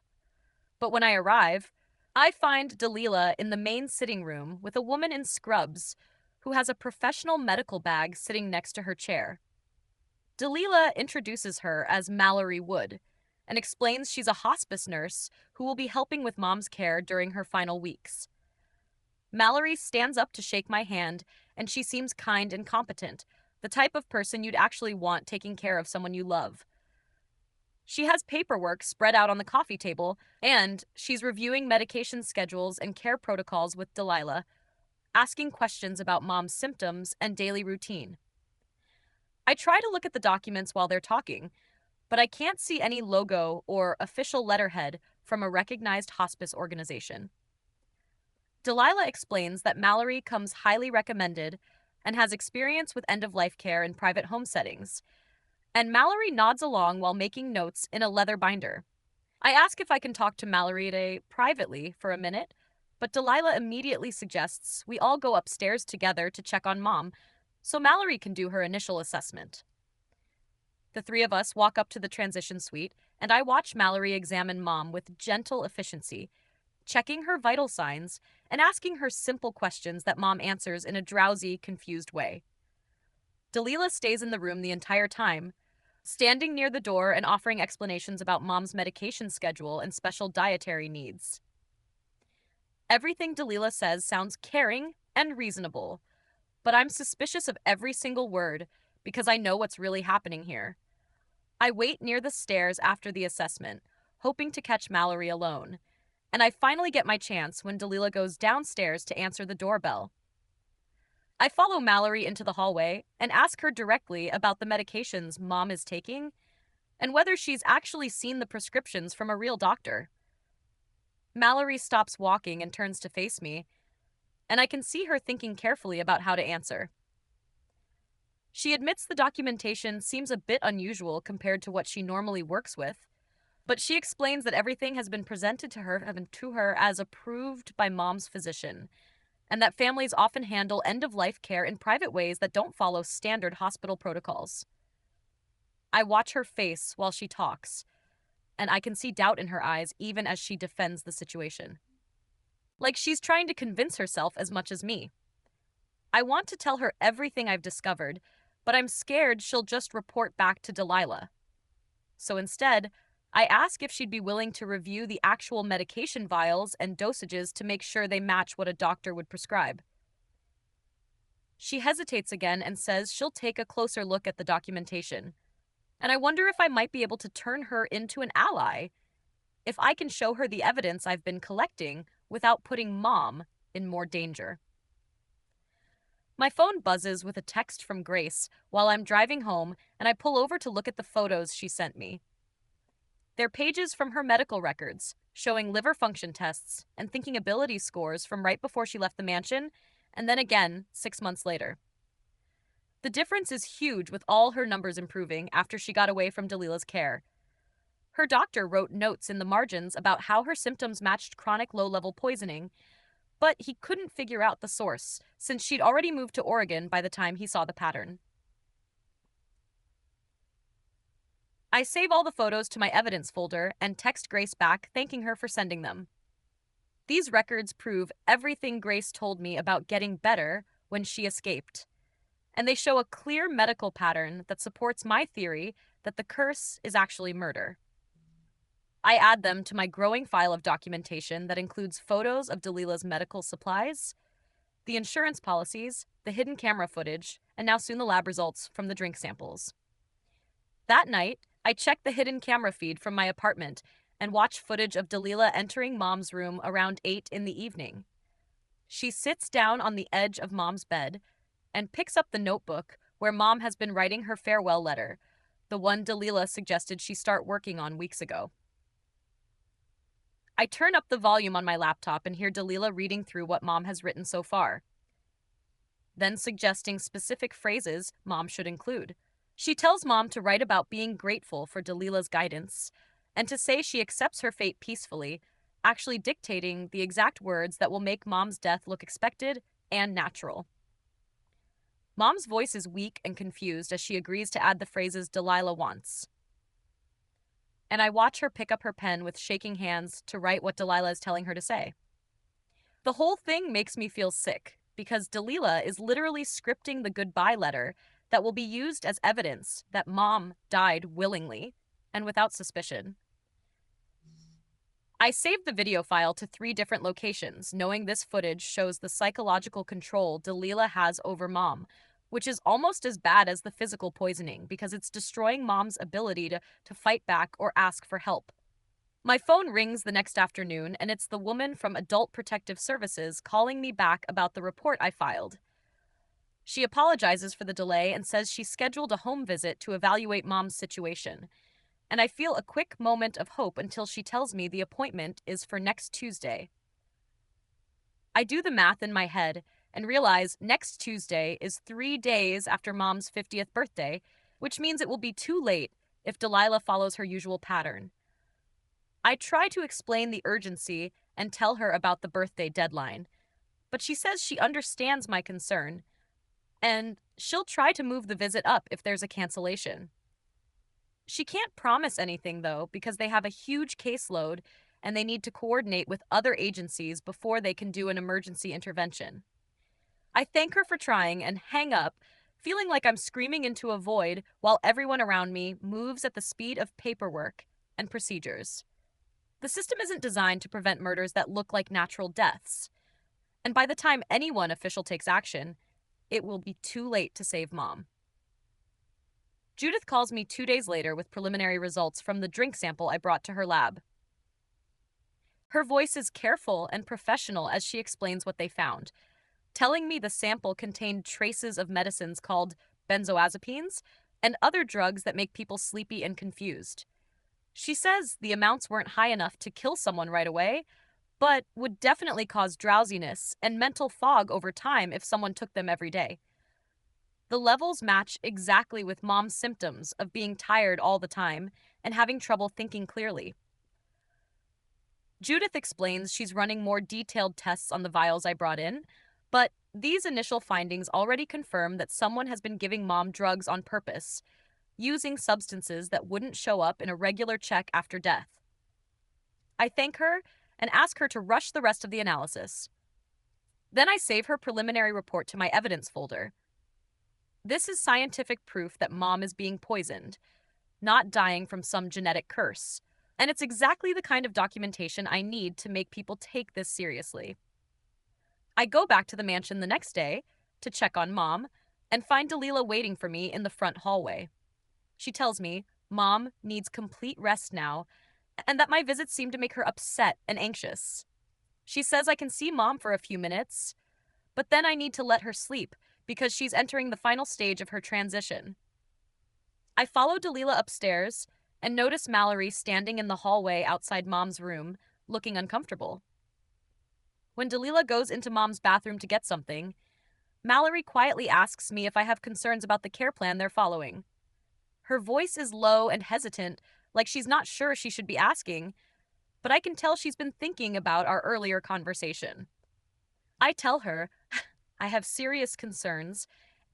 But when I arrive, I find Delilah in the main sitting room with a woman in scrubs who has a professional medical bag sitting next to her chair. Delilah introduces her as Mallory Wood and explains she's a hospice nurse who will be helping with Mom's care during her final weeks. Mallory stands up to shake my hand, and she seems kind and competent, the type of person you'd actually want taking care of someone you love. She has paperwork spread out on the coffee table, and she's reviewing medication schedules and care protocols with Delilah, asking questions about Mom's symptoms and daily routine. I try to look at the documents while they're talking, but I can't see any logo or official letterhead from a recognized hospice organization. Delilah explains that Mallory comes highly recommended and has experience with end-of-life care in private home settings, and Mallory nods along while making notes in a leather binder. I ask if I can talk to Mallory today privately for a minute, but Delilah immediately suggests we all go upstairs together to check on Mom so Mallory can do her initial assessment. The three of us walk up to the transition suite, and I watch Mallory examine Mom with gentle efficiency, checking her vital signs and asking her simple questions that Mom answers in a drowsy, confused way. Delilah stays in the room the entire time, standing near the door and offering explanations about Mom's medication schedule and special dietary needs. Everything Delilah says sounds caring and reasonable, but I'm suspicious of every single word because I know what's really happening here. I wait near the stairs after the assessment, hoping to catch Mallory alone, and I finally get my chance when Delilah goes downstairs to answer the doorbell. I follow Mallory into the hallway and ask her directly about the medications Mom is taking and whether she's actually seen the prescriptions from a real doctor. Mallory stops walking and turns to face me, and I can see her thinking carefully about how to answer. She admits the documentation seems a bit unusual compared to what she normally works with, but she explains that everything has been presented to her as approved by Mom's physician, and that families often handle end-of-life care in private ways that don't follow standard hospital protocols. I watch her face while she talks, and I can see doubt in her eyes even as she defends the situation. Like she's trying to convince herself as much as me. I want to tell her everything I've discovered, but I'm scared she'll just report back to Delilah. So instead, I ask if she'd be willing to review the actual medication vials and dosages to make sure they match what a doctor would prescribe. She hesitates again and says she'll take a closer look at the documentation. And I wonder if I might be able to turn her into an ally, if I can show her the evidence I've been collecting without putting Mom in more danger. My phone buzzes with a text from Grace while I'm driving home, and I pull over to look at the photos she sent me. They're pages from her medical records, showing liver function tests and thinking ability scores from right before she left the mansion, and then again 6 months later. The difference is huge, with all her numbers improving after she got away from Delilah's care. Her doctor wrote notes in the margins about how her symptoms matched chronic low-level poisoning, but he couldn't figure out the source, since she'd already moved to Oregon by the time he saw the pattern. I save all the photos to my evidence folder and text Grace back, thanking her for sending them. These records prove everything Grace told me about getting better when she escaped, and they show a clear medical pattern that supports my theory that the curse is actually murder. I add them to my growing file of documentation that includes photos of Delilah's medical supplies, the insurance policies, the hidden camera footage, and now soon the lab results from the drink samples. That night, I check the hidden camera feed from my apartment and watch footage of Delilah entering Mom's room around 8 in the evening. She sits down on the edge of Mom's bed and picks up the notebook where Mom has been writing her farewell letter, the one Delilah suggested she start working on weeks ago. I turn up the volume on my laptop and hear Delilah reading through what Mom has written so far, then suggesting specific phrases Mom should include. She tells Mom to write about being grateful for Delilah's guidance and to say she accepts her fate peacefully, actually dictating the exact words that will make Mom's death look expected and natural. Mom's voice is weak and confused as she agrees to add the phrases Delilah wants. And I watch her pick up her pen with shaking hands to write what Delilah is telling her to say. The whole thing makes me feel sick, because Delilah is literally scripting the goodbye letter that will be used as evidence that Mom died willingly and without suspicion. I saved the video file to 3 different locations, knowing this footage shows the psychological control Delilah has over Mom, which is almost as bad as the physical poisoning because it's destroying Mom's ability to fight back or ask for help. My phone rings the next afternoon, and it's the woman from Adult Protective Services calling me back about the report I filed. She apologizes for the delay and says she scheduled a home visit to evaluate Mom's situation. And I feel a quick moment of hope until she tells me the appointment is for next Tuesday. I do the math in my head and realize next Tuesday is 3 days after Mom's 50th birthday, which means it will be too late if Delilah follows her usual pattern. I try to explain the urgency and tell her about the birthday deadline, but she says she understands my concern, and she'll try to move the visit up if there's a cancellation. She can't promise anything, though, because they have a huge caseload and they need to coordinate with other agencies before they can do an emergency intervention. I thank her for trying and hang up, feeling like I'm screaming into a void while everyone around me moves at the speed of paperwork and procedures. The system isn't designed to prevent murders that look like natural deaths, and by the time any one official takes action, it will be too late to save Mom. Judith calls me 2 days later with preliminary results from the drink sample I brought to her lab. Her voice is careful and professional as she explains what they found, telling me the sample contained traces of medicines called benzodiazepines and other drugs that make people sleepy and confused. She says the amounts weren't high enough to kill someone right away, but would definitely cause drowsiness and mental fog over time if someone took them every day. The levels match exactly with Mom's symptoms of being tired all the time and having trouble thinking clearly. Judith explains she's running more detailed tests on the vials I brought in, but these initial findings already confirm that someone has been giving Mom drugs on purpose, using substances that wouldn't show up in a regular check after death. I thank her and ask her to rush the rest of the analysis. Then I save her preliminary report to my evidence folder. This is scientific proof that Mom is being poisoned, not dying from some genetic curse, and it's exactly the kind of documentation I need to make people take this seriously. I go back to the mansion the next day to check on Mom and find Delilah waiting for me in the front hallway. She tells me Mom needs complete rest now and that my visits seem to make her upset and anxious. She says I can see mom for a few minutes, but then I need to let her sleep because she's entering the final stage of her transition. I follow Dalila upstairs and notice Mallory standing in the hallway outside mom's room, looking uncomfortable. When Dalila goes into mom's bathroom to get something, Mallory quietly asks me if I have concerns about the care plan they're following. Her voice is low and hesitant, like she's not sure she should be asking, but I can tell she's been thinking about our earlier conversation. I tell her I have serious concerns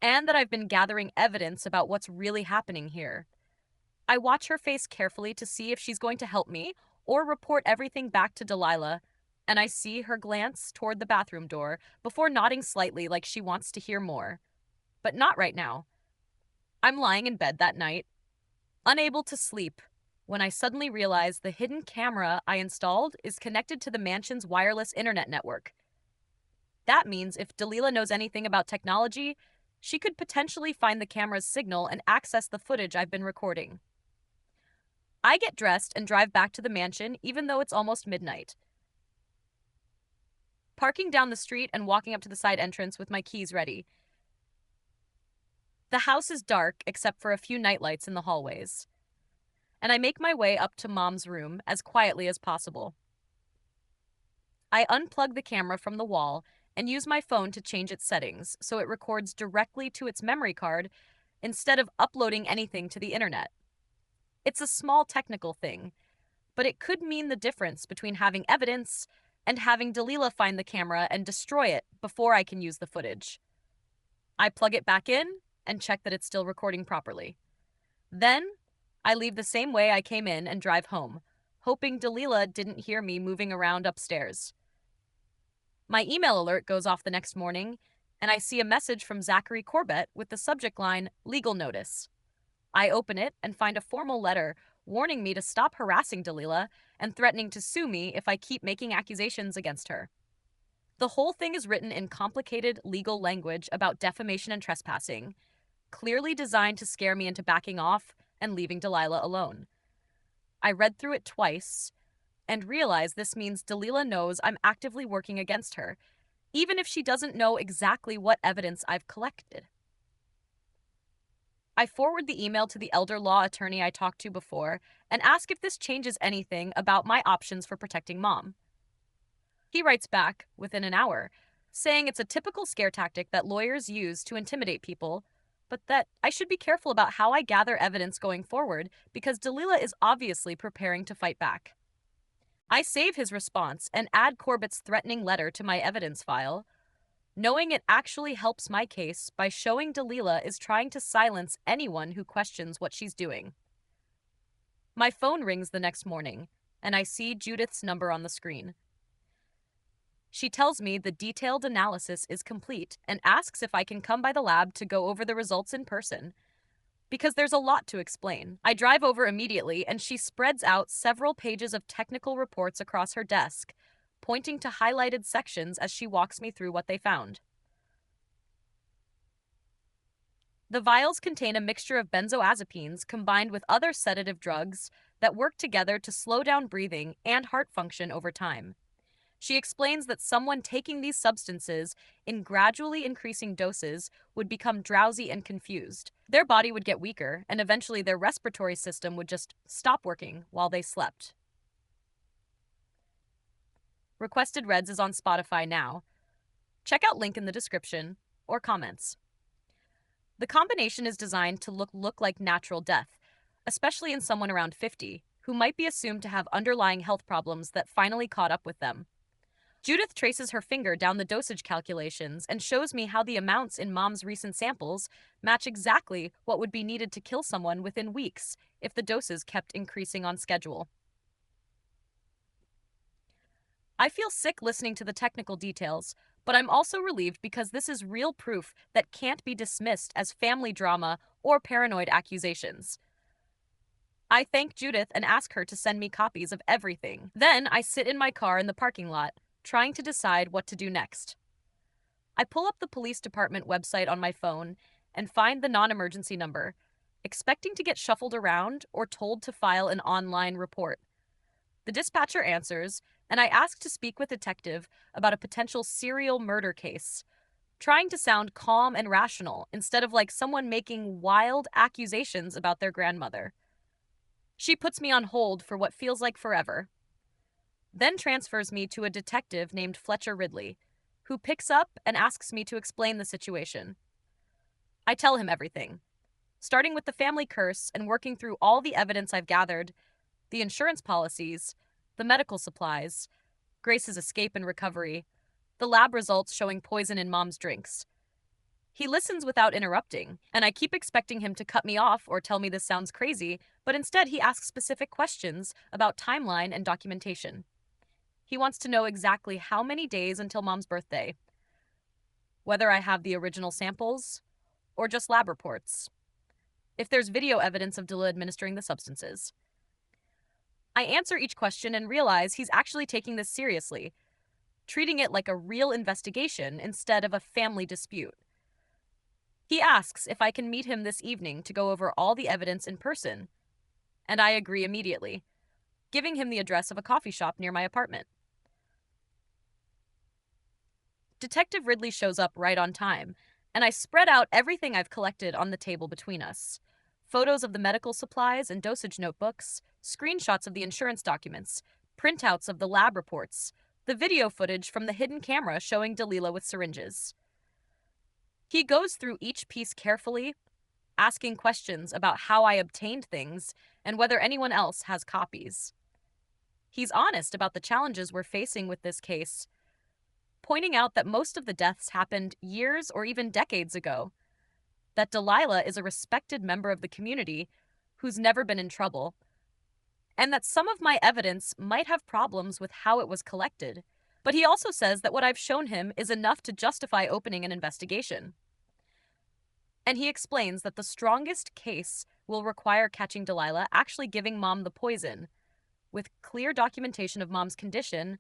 and that I've been gathering evidence about what's really happening here. I watch her face carefully to see if she's going to help me or report everything back to Delilah, and I see her glance toward the bathroom door before nodding slightly like she wants to hear more. But not right now. I'm lying in bed that night, unable to sleep, when I suddenly realize the hidden camera I installed is connected to the mansion's wireless internet network. That means if Dalila knows anything about technology, she could potentially find the camera's signal and access the footage I've been recording. I get dressed and drive back to the mansion even though it's almost midnight. Parking down the street and walking up to the side entrance with my keys ready. The house is dark except for a few nightlights in the hallways, and I make my way up to mom's room as quietly as possible. I unplug the camera from the wall and use my phone to change its settings so it records directly to its memory card instead of uploading anything to the internet. It's a small technical thing, but it could mean the difference between having evidence and having Dalila find the camera and destroy it before I can use the footage. I plug it back in and check that it's still recording properly. Then, I leave the same way I came in and drive home, hoping Dalila didn't hear me moving around upstairs. My email alert goes off the next morning, and I see a message from Zachary Corbett with the subject line, "Legal Notice." I open it and find a formal letter warning me to stop harassing Dalila and threatening to sue me if I keep making accusations against her. The whole thing is written in complicated legal language about defamation and trespassing, clearly designed to scare me into backing off and leaving Dalila alone. I read through it twice and realize this means Dalila knows I'm actively working against her, even if she doesn't know exactly what evidence I've collected. I forward the email to the elder law attorney I talked to before and ask if this changes anything about my options for protecting mom. He writes back within an hour, saying it's a typical scare tactic that lawyers use to intimidate people, but that I should be careful about how I gather evidence going forward because Dalila is obviously preparing to fight back. I save his response and add Corbett's threatening letter to my evidence file, knowing it actually helps my case by showing Dalila is trying to silence anyone who questions what she's doing. My phone rings the next morning, and I see Judith's number on the screen. She tells me the detailed analysis is complete and asks if I can come by the lab to go over the results in person, because there's a lot to explain. I drive over immediately, and she spreads out several pages of technical reports across her desk, pointing to highlighted sections as she walks me through what they found. The vials contain a mixture of benzoazepines combined with other sedative drugs that work together to slow down breathing and heart function over time. She explains that someone taking these substances in gradually increasing doses would become drowsy and confused. Their body would get weaker, and eventually their respiratory system would just stop working while they slept. Requested Reds is on Spotify now. Check out link in the description or comments. The combination is designed to look like natural death, especially in someone around 50, who might be assumed to have underlying health problems that finally caught up with them. Judith traces her finger down the dosage calculations and shows me how the amounts in mom's recent samples match exactly what would be needed to kill someone within weeks if the doses kept increasing on schedule. I feel sick listening to the technical details, but I'm also relieved because this is real proof that can't be dismissed as family drama or paranoid accusations. I thank Judith and ask her to send me copies of everything. Then I sit in my car in the parking lot, trying to decide what to do next. I pull up the police department website on my phone and find the non-emergency number, expecting to get shuffled around or told to file an online report. The dispatcher answers, and I ask to speak with a detective about a potential serial murder case, trying to sound calm and rational instead of like someone making wild accusations about their grandmother. She puts me on hold for what feels like forever, then transfers me to a detective named Fletcher Ridley, who picks up and asks me to explain the situation. I tell him everything, starting with the family curse and working through all the evidence I've gathered, the insurance policies, the medical supplies, Grace's escape and recovery, the lab results showing poison in Mom's drinks. He listens without interrupting, and I keep expecting him to cut me off or tell me this sounds crazy, but instead he asks specific questions about timeline and documentation. He wants to know exactly how many days until Mom's birthday, whether I have the original samples or just lab reports, if there's video evidence of Dilla administering the substances. I answer each question and realize he's actually taking this seriously, treating it like a real investigation instead of a family dispute. He asks if I can meet him this evening to go over all the evidence in person, and I agree immediately, giving him the address of a coffee shop near my apartment. Detective Ridley shows up right on time, and I spread out everything I've collected on the table between us. Photos of the medical supplies and dosage notebooks, screenshots of the insurance documents, printouts of the lab reports, the video footage from the hidden camera showing Delilah with syringes. He goes through each piece carefully, asking questions about how I obtained things and whether anyone else has copies. He's honest about the challenges we're facing with this case, pointing out that most of the deaths happened years or even decades ago, that Delilah is a respected member of the community who's never been in trouble, and that some of my evidence might have problems with how it was collected. But he also says that what I've shown him is enough to justify opening an investigation. And he explains that the strongest case will require catching Delilah actually giving Mom the poison, with clear documentation of Mom's condition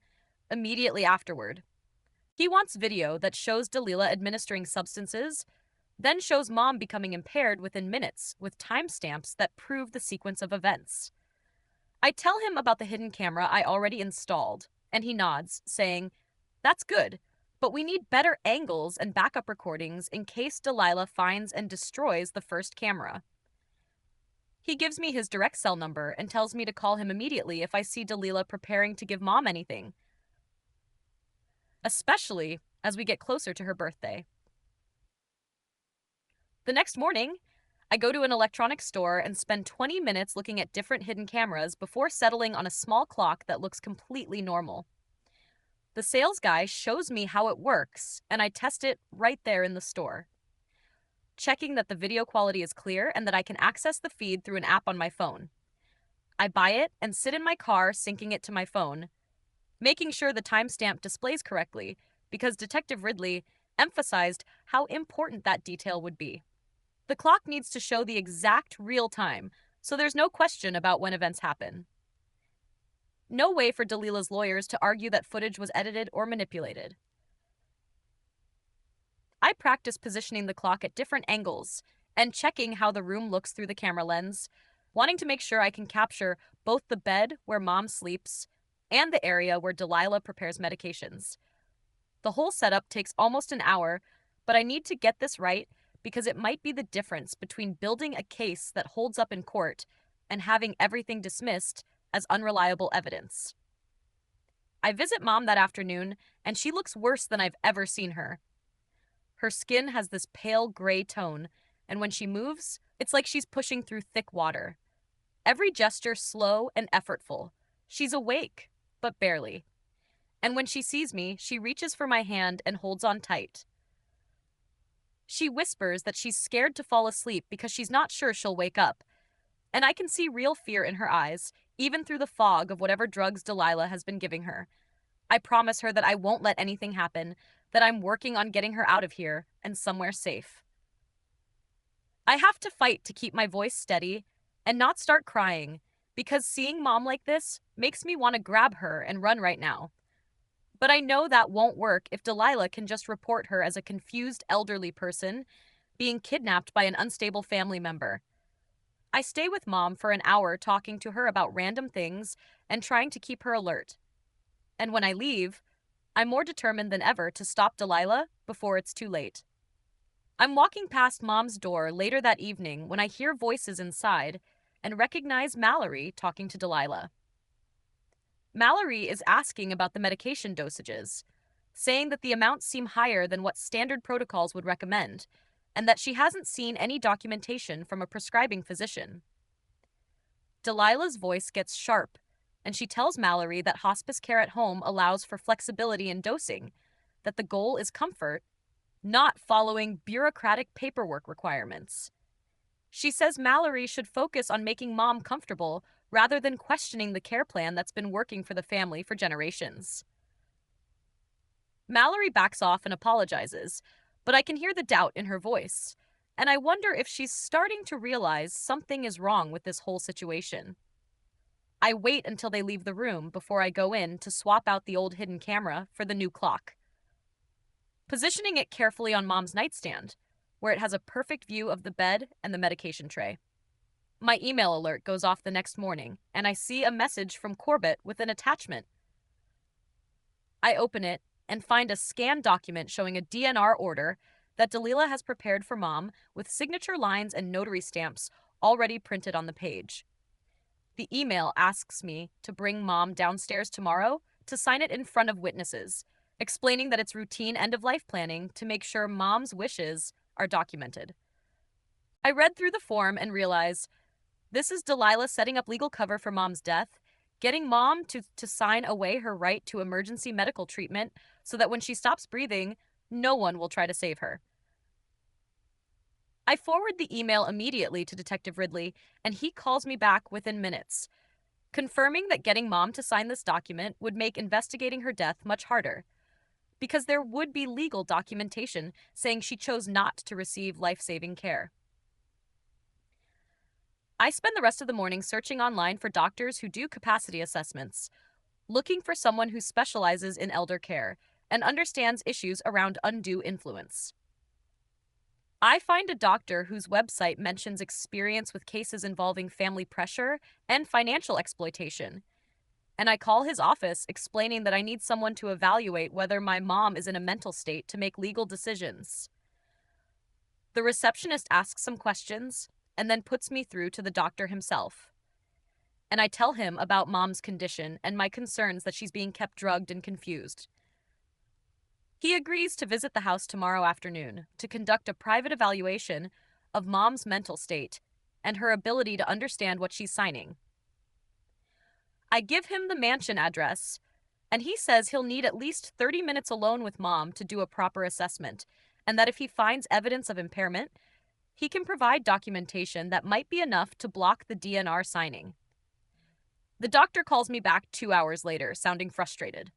immediately afterward. He wants video that shows Delilah administering substances, then shows Mom becoming impaired within minutes, with timestamps that prove the sequence of events. I tell him about the hidden camera I already installed, and he nods, saying, "That's good, but we need better angles and backup recordings in case Delilah finds and destroys the first camera." He gives me his direct cell number and tells me to call him immediately if I see Delilah preparing to give Mom anything, especially as we get closer to her birthday. The next morning, I go to an electronics store and spend 20 minutes looking at different hidden cameras before settling on a small clock that looks completely normal. The sales guy shows me how it works, and I test it right there in the store, checking that the video quality is clear and that I can access the feed through an app on my phone. I buy it and sit in my car syncing it to my phone, making sure the timestamp displays correctly because Detective Ridley emphasized how important that detail would be. The clock needs to show the exact real time, so there's no question about when events happen. No way for Delilah's lawyers to argue that footage was edited or manipulated. I practice positioning the clock at different angles and checking how the room looks through the camera lens, wanting to make sure I can capture both the bed where Mom sleeps and the area where Delilah prepares medications. The whole setup takes almost an hour, but I need to get this right because it might be the difference between building a case that holds up in court and having everything dismissed as unreliable evidence. I visit Mom that afternoon, and she looks worse than I've ever seen her. Her skin has this pale gray tone, and when she moves, it's like she's pushing through thick water. Every gesture slow and effortful. She's awake, but barely. And when she sees me, she reaches for my hand and holds on tight. She whispers that she's scared to fall asleep because she's not sure she'll wake up, and I can see real fear in her eyes, even through the fog of whatever drugs Delilah has been giving her. I promise her that I won't let anything happen, that I'm working on getting her out of here and somewhere safe. I have to fight to keep my voice steady and not start crying, because seeing Mom like this makes me want to grab her and run right now. But I know that won't work if Delilah can just report her as a confused elderly person being kidnapped by an unstable family member. I stay with Mom for an hour talking to her about random things and trying to keep her alert. And when I leave, I'm more determined than ever to stop Delilah before it's too late. I'm walking past Mom's door later that evening when I hear voices inside and recognize Mallory talking to Delilah. Mallory is asking about the medication dosages, saying that the amounts seem higher than what standard protocols would recommend, and that she hasn't seen any documentation from a prescribing physician. Delilah's voice gets sharp, and she tells Mallory that hospice care at home allows for flexibility in dosing, that the goal is comfort, not following bureaucratic paperwork requirements. She says Mallory should focus on making Mom comfortable rather than questioning the care plan that's been working for the family for generations. Mallory backs off and apologizes, but I can hear the doubt in her voice, and I wonder if she's starting to realize something is wrong with this whole situation. I wait until they leave the room before I go in to swap out the old hidden camera for the new clock, positioning it carefully on Mom's nightstand, where it has a perfect view of the bed and the medication tray. My email alert goes off the next morning, and I see a message from Corbett with an attachment. I open it and find a scanned document showing a DNR order that Delilah has prepared for Mom with signature lines and notary stamps already printed on the page. The email asks me to bring Mom downstairs tomorrow to sign it in front of witnesses, explaining that it's routine end-of-life planning to make sure Mom's wishes are documented. I read through the form and realized this is Delilah setting up legal cover for Mom's death, getting Mom to sign away her right to emergency medical treatment so that when she stops breathing, no one will try to save her. I forward the email immediately to Detective Ridley, and he calls me back within minutes, confirming that getting Mom to sign this document would make investigating her death much harder, because there would be legal documentation saying she chose not to receive life-saving care. I spend the rest of the morning searching online for doctors who do capacity assessments, looking for someone who specializes in elder care and understands issues around undue influence. I find a doctor whose website mentions experience with cases involving family pressure and financial exploitation, and I call his office explaining that I need someone to evaluate whether my mom is in a mental state to make legal decisions. The receptionist asks some questions and then puts me through to the doctor himself. And I tell him about Mom's condition and my concerns that she's being kept drugged and confused. He agrees to visit the house tomorrow afternoon to conduct a private evaluation of Mom's mental state and her ability to understand what she's signing. I give him the mansion address, and he says he'll need at least 30 minutes alone with Mom to do a proper assessment, and that if he finds evidence of impairment, he can provide documentation that might be enough to block the DNR signing. The doctor calls me back 2 hours later, sounding frustrated.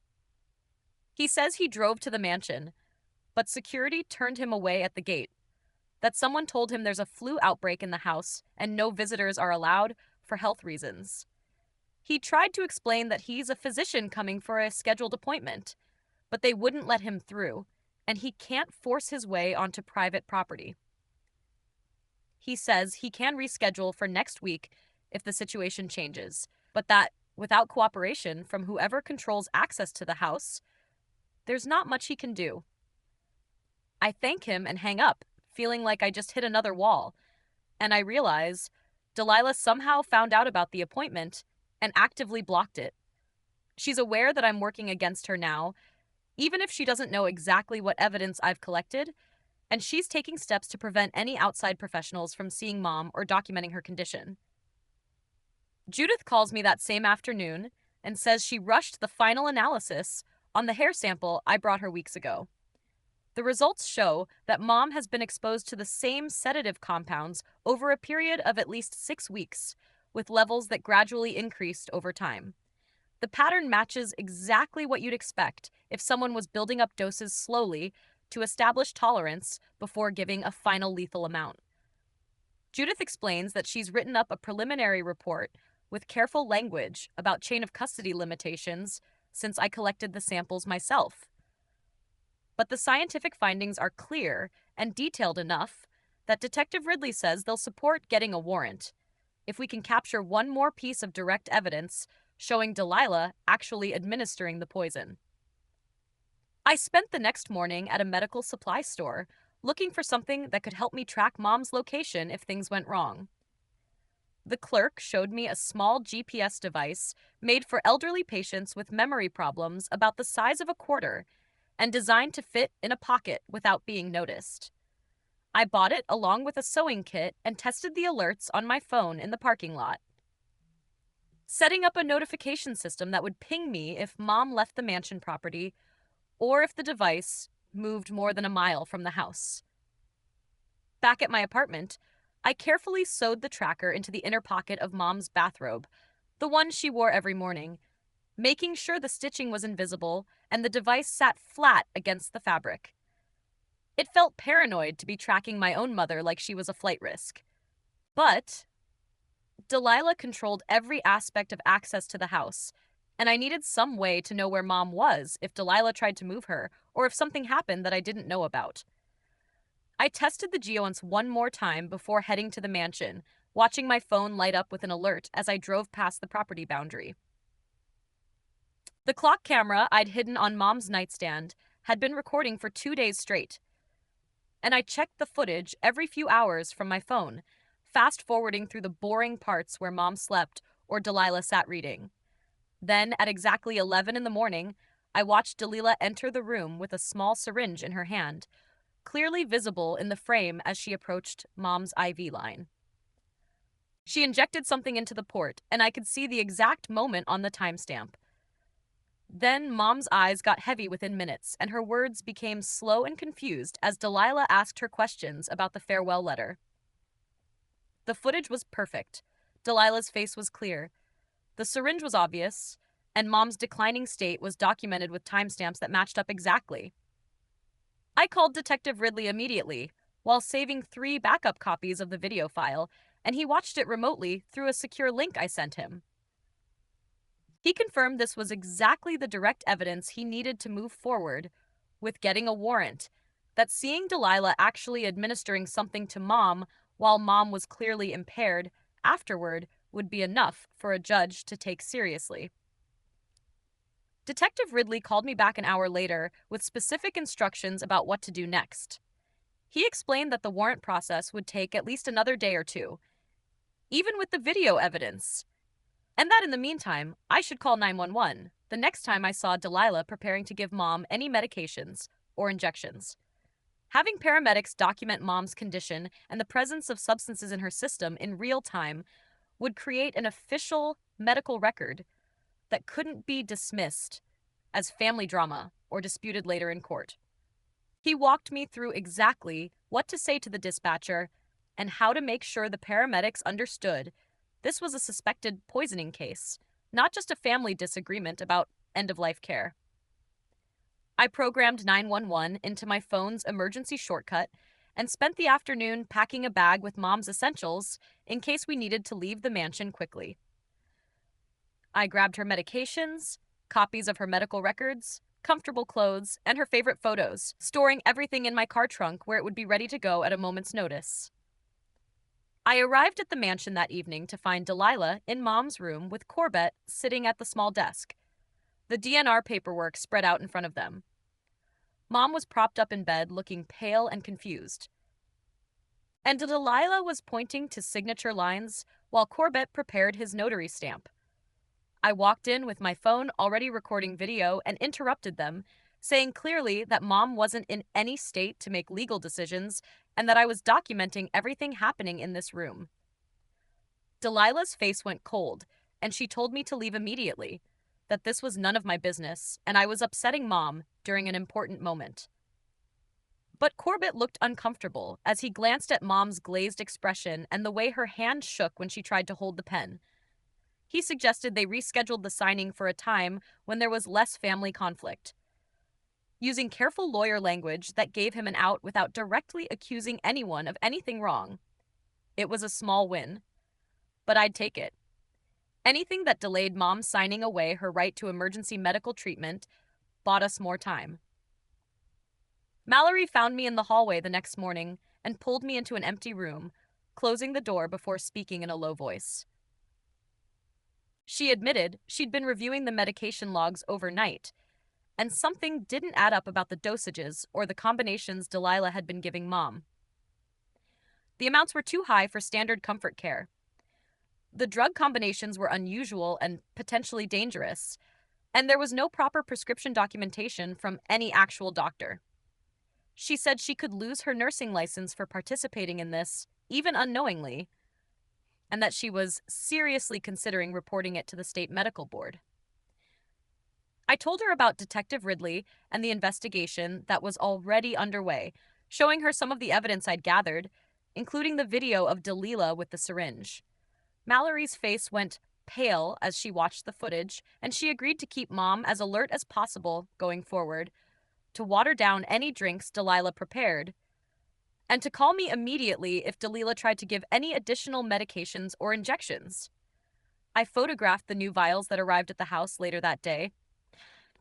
He says he drove to the mansion, but security turned him away at the gate, that someone told him there's a flu outbreak in the house and no visitors are allowed for health reasons. He tried to explain that he's a physician coming for a scheduled appointment, but they wouldn't let him through, and he can't force his way onto private property. He says he can reschedule for next week if the situation changes, but that without cooperation from whoever controls access to the house, there's not much he can do. I thank him and hang up, feeling like I just hit another wall, and I realize Delilah somehow found out about the appointment and actively blocked it. She's aware that I'm working against her now, even if she doesn't know exactly what evidence I've collected, and she's taking steps to prevent any outside professionals from seeing Mom or documenting her condition. Judith calls me that same afternoon and says she rushed the final analysis on the hair sample I brought her weeks ago. The results show that Mom has been exposed to the same sedative compounds over a period of at least 6 weeks, with levels that gradually increased over time. The pattern matches exactly what you'd expect if someone was building up doses slowly to establish tolerance before giving a final lethal amount. Judith explains that she's written up a preliminary report with careful language about chain of custody limitations since I collected the samples myself. But the scientific findings are clear and detailed enough that Detective Ridley says they'll support getting a warrant if we can capture one more piece of direct evidence showing Delilah actually administering the poison. I spent the next morning at a medical supply store, looking for something that could help me track Mom's location if things went wrong. The clerk showed me a small GPS device made for elderly patients with memory problems about the size of a quarter and designed to fit in a pocket without being noticed. I bought it along with a sewing kit and tested the alerts on my phone in the parking lot, setting up a notification system that would ping me if Mom left the mansion property or if the device moved more than a mile from the house. Back at my apartment, I carefully sewed the tracker into the inner pocket of Mom's bathrobe, the one she wore every morning, making sure the stitching was invisible and the device sat flat against the fabric. It felt paranoid to be tracking my own mother like she was a flight risk. But Delilah controlled every aspect of access to the house, and I needed some way to know where Mom was if Delilah tried to move her or if something happened that I didn't know about. I tested the geonce one more time before heading to the mansion, watching my phone light up with an alert as I drove past the property boundary. The clock camera I'd hidden on Mom's nightstand had been recording for 2 days straight, and I checked the footage every few hours from my phone, fast forwarding through the boring parts where Mom slept or Delilah sat reading. Then, at exactly 11 in the morning, I watched Delilah enter the room with a small syringe in her hand, clearly visible in the frame as she approached Mom's IV line. She injected something into the port, and I could see the exact moment on the timestamp. Then Mom's eyes got heavy within minutes, and her words became slow and confused as Delilah asked her questions about the farewell letter. The footage was perfect. Delilah's face was clear. The syringe was obvious, and Mom's declining state was documented with timestamps that matched up exactly. I called Detective Ridley immediately, while saving 3 backup copies of the video file, and he watched it remotely through a secure link I sent him. He confirmed this was exactly the direct evidence he needed to move forward with getting a warrant, that seeing Delilah actually administering something to Mom while Mom was clearly impaired afterward would be enough for a judge to take seriously. Detective Ridley called me back an hour later with specific instructions about what to do next. He explained that the warrant process would take at least another day or two, even with the video evidence, and that in the meantime, I should call 911 the next time I saw Delilah preparing to give Mom any medications or injections. Having paramedics document Mom's condition and the presence of substances in her system in real time would create an official medical record that couldn't be dismissed as family drama or disputed later in court. He walked me through exactly what to say to the dispatcher and how to make sure the paramedics understood this was a suspected poisoning case, not just a family disagreement about end-of-life care. I programmed 911 into my phone's emergency shortcut and spent the afternoon packing a bag with Mom's essentials in case we needed to leave the mansion quickly. I grabbed her medications, copies of her medical records, comfortable clothes, and her favorite photos, storing everything in my car trunk where it would be ready to go at a moment's notice. I arrived at the mansion that evening to find Delilah in Mom's room with Corbett sitting at the small desk, the DNR paperwork spread out in front of them. Mom was propped up in bed, looking pale and confused. And Delilah was pointing to signature lines while Corbett prepared his notary stamp. I walked in with my phone already recording video and interrupted them, saying clearly that Mom wasn't in any state to make legal decisions and that I was documenting everything happening in this room. Delilah's face went cold, and she told me to leave immediately, that this was none of my business, and I was upsetting Mom during an important moment. But Corbett looked uncomfortable as he glanced at Mom's glazed expression and the way her hand shook when she tried to hold the pen. He suggested they rescheduled the signing for a time when there was less family conflict, using careful lawyer language that gave him an out without directly accusing anyone of anything wrong. It was a small win, but I'd take it. Anything that delayed Mom signing away her right to emergency medical treatment bought us more time. Mallory found me in the hallway the next morning and pulled me into an empty room, closing the door before speaking in a low voice. She admitted she'd been reviewing the medication logs overnight, and something didn't add up about the dosages or the combinations Delilah had been giving Mom. The amounts were too high for standard comfort care. The drug combinations were unusual and potentially dangerous, and there was no proper prescription documentation from any actual doctor. She said she could lose her nursing license for participating in this, even unknowingly, and that she was seriously considering reporting it to the state medical board. I told her about Detective Ridley and the investigation that was already underway, showing her some of the evidence I'd gathered, including the video of Delilah with the syringe. Mallory's face went pale as she watched the footage, and she agreed to keep Mom as alert as possible going forward, to water down any drinks Delilah prepared, and to call me immediately if Delilah tried to give any additional medications or injections. I photographed the new vials that arrived at the house later that day,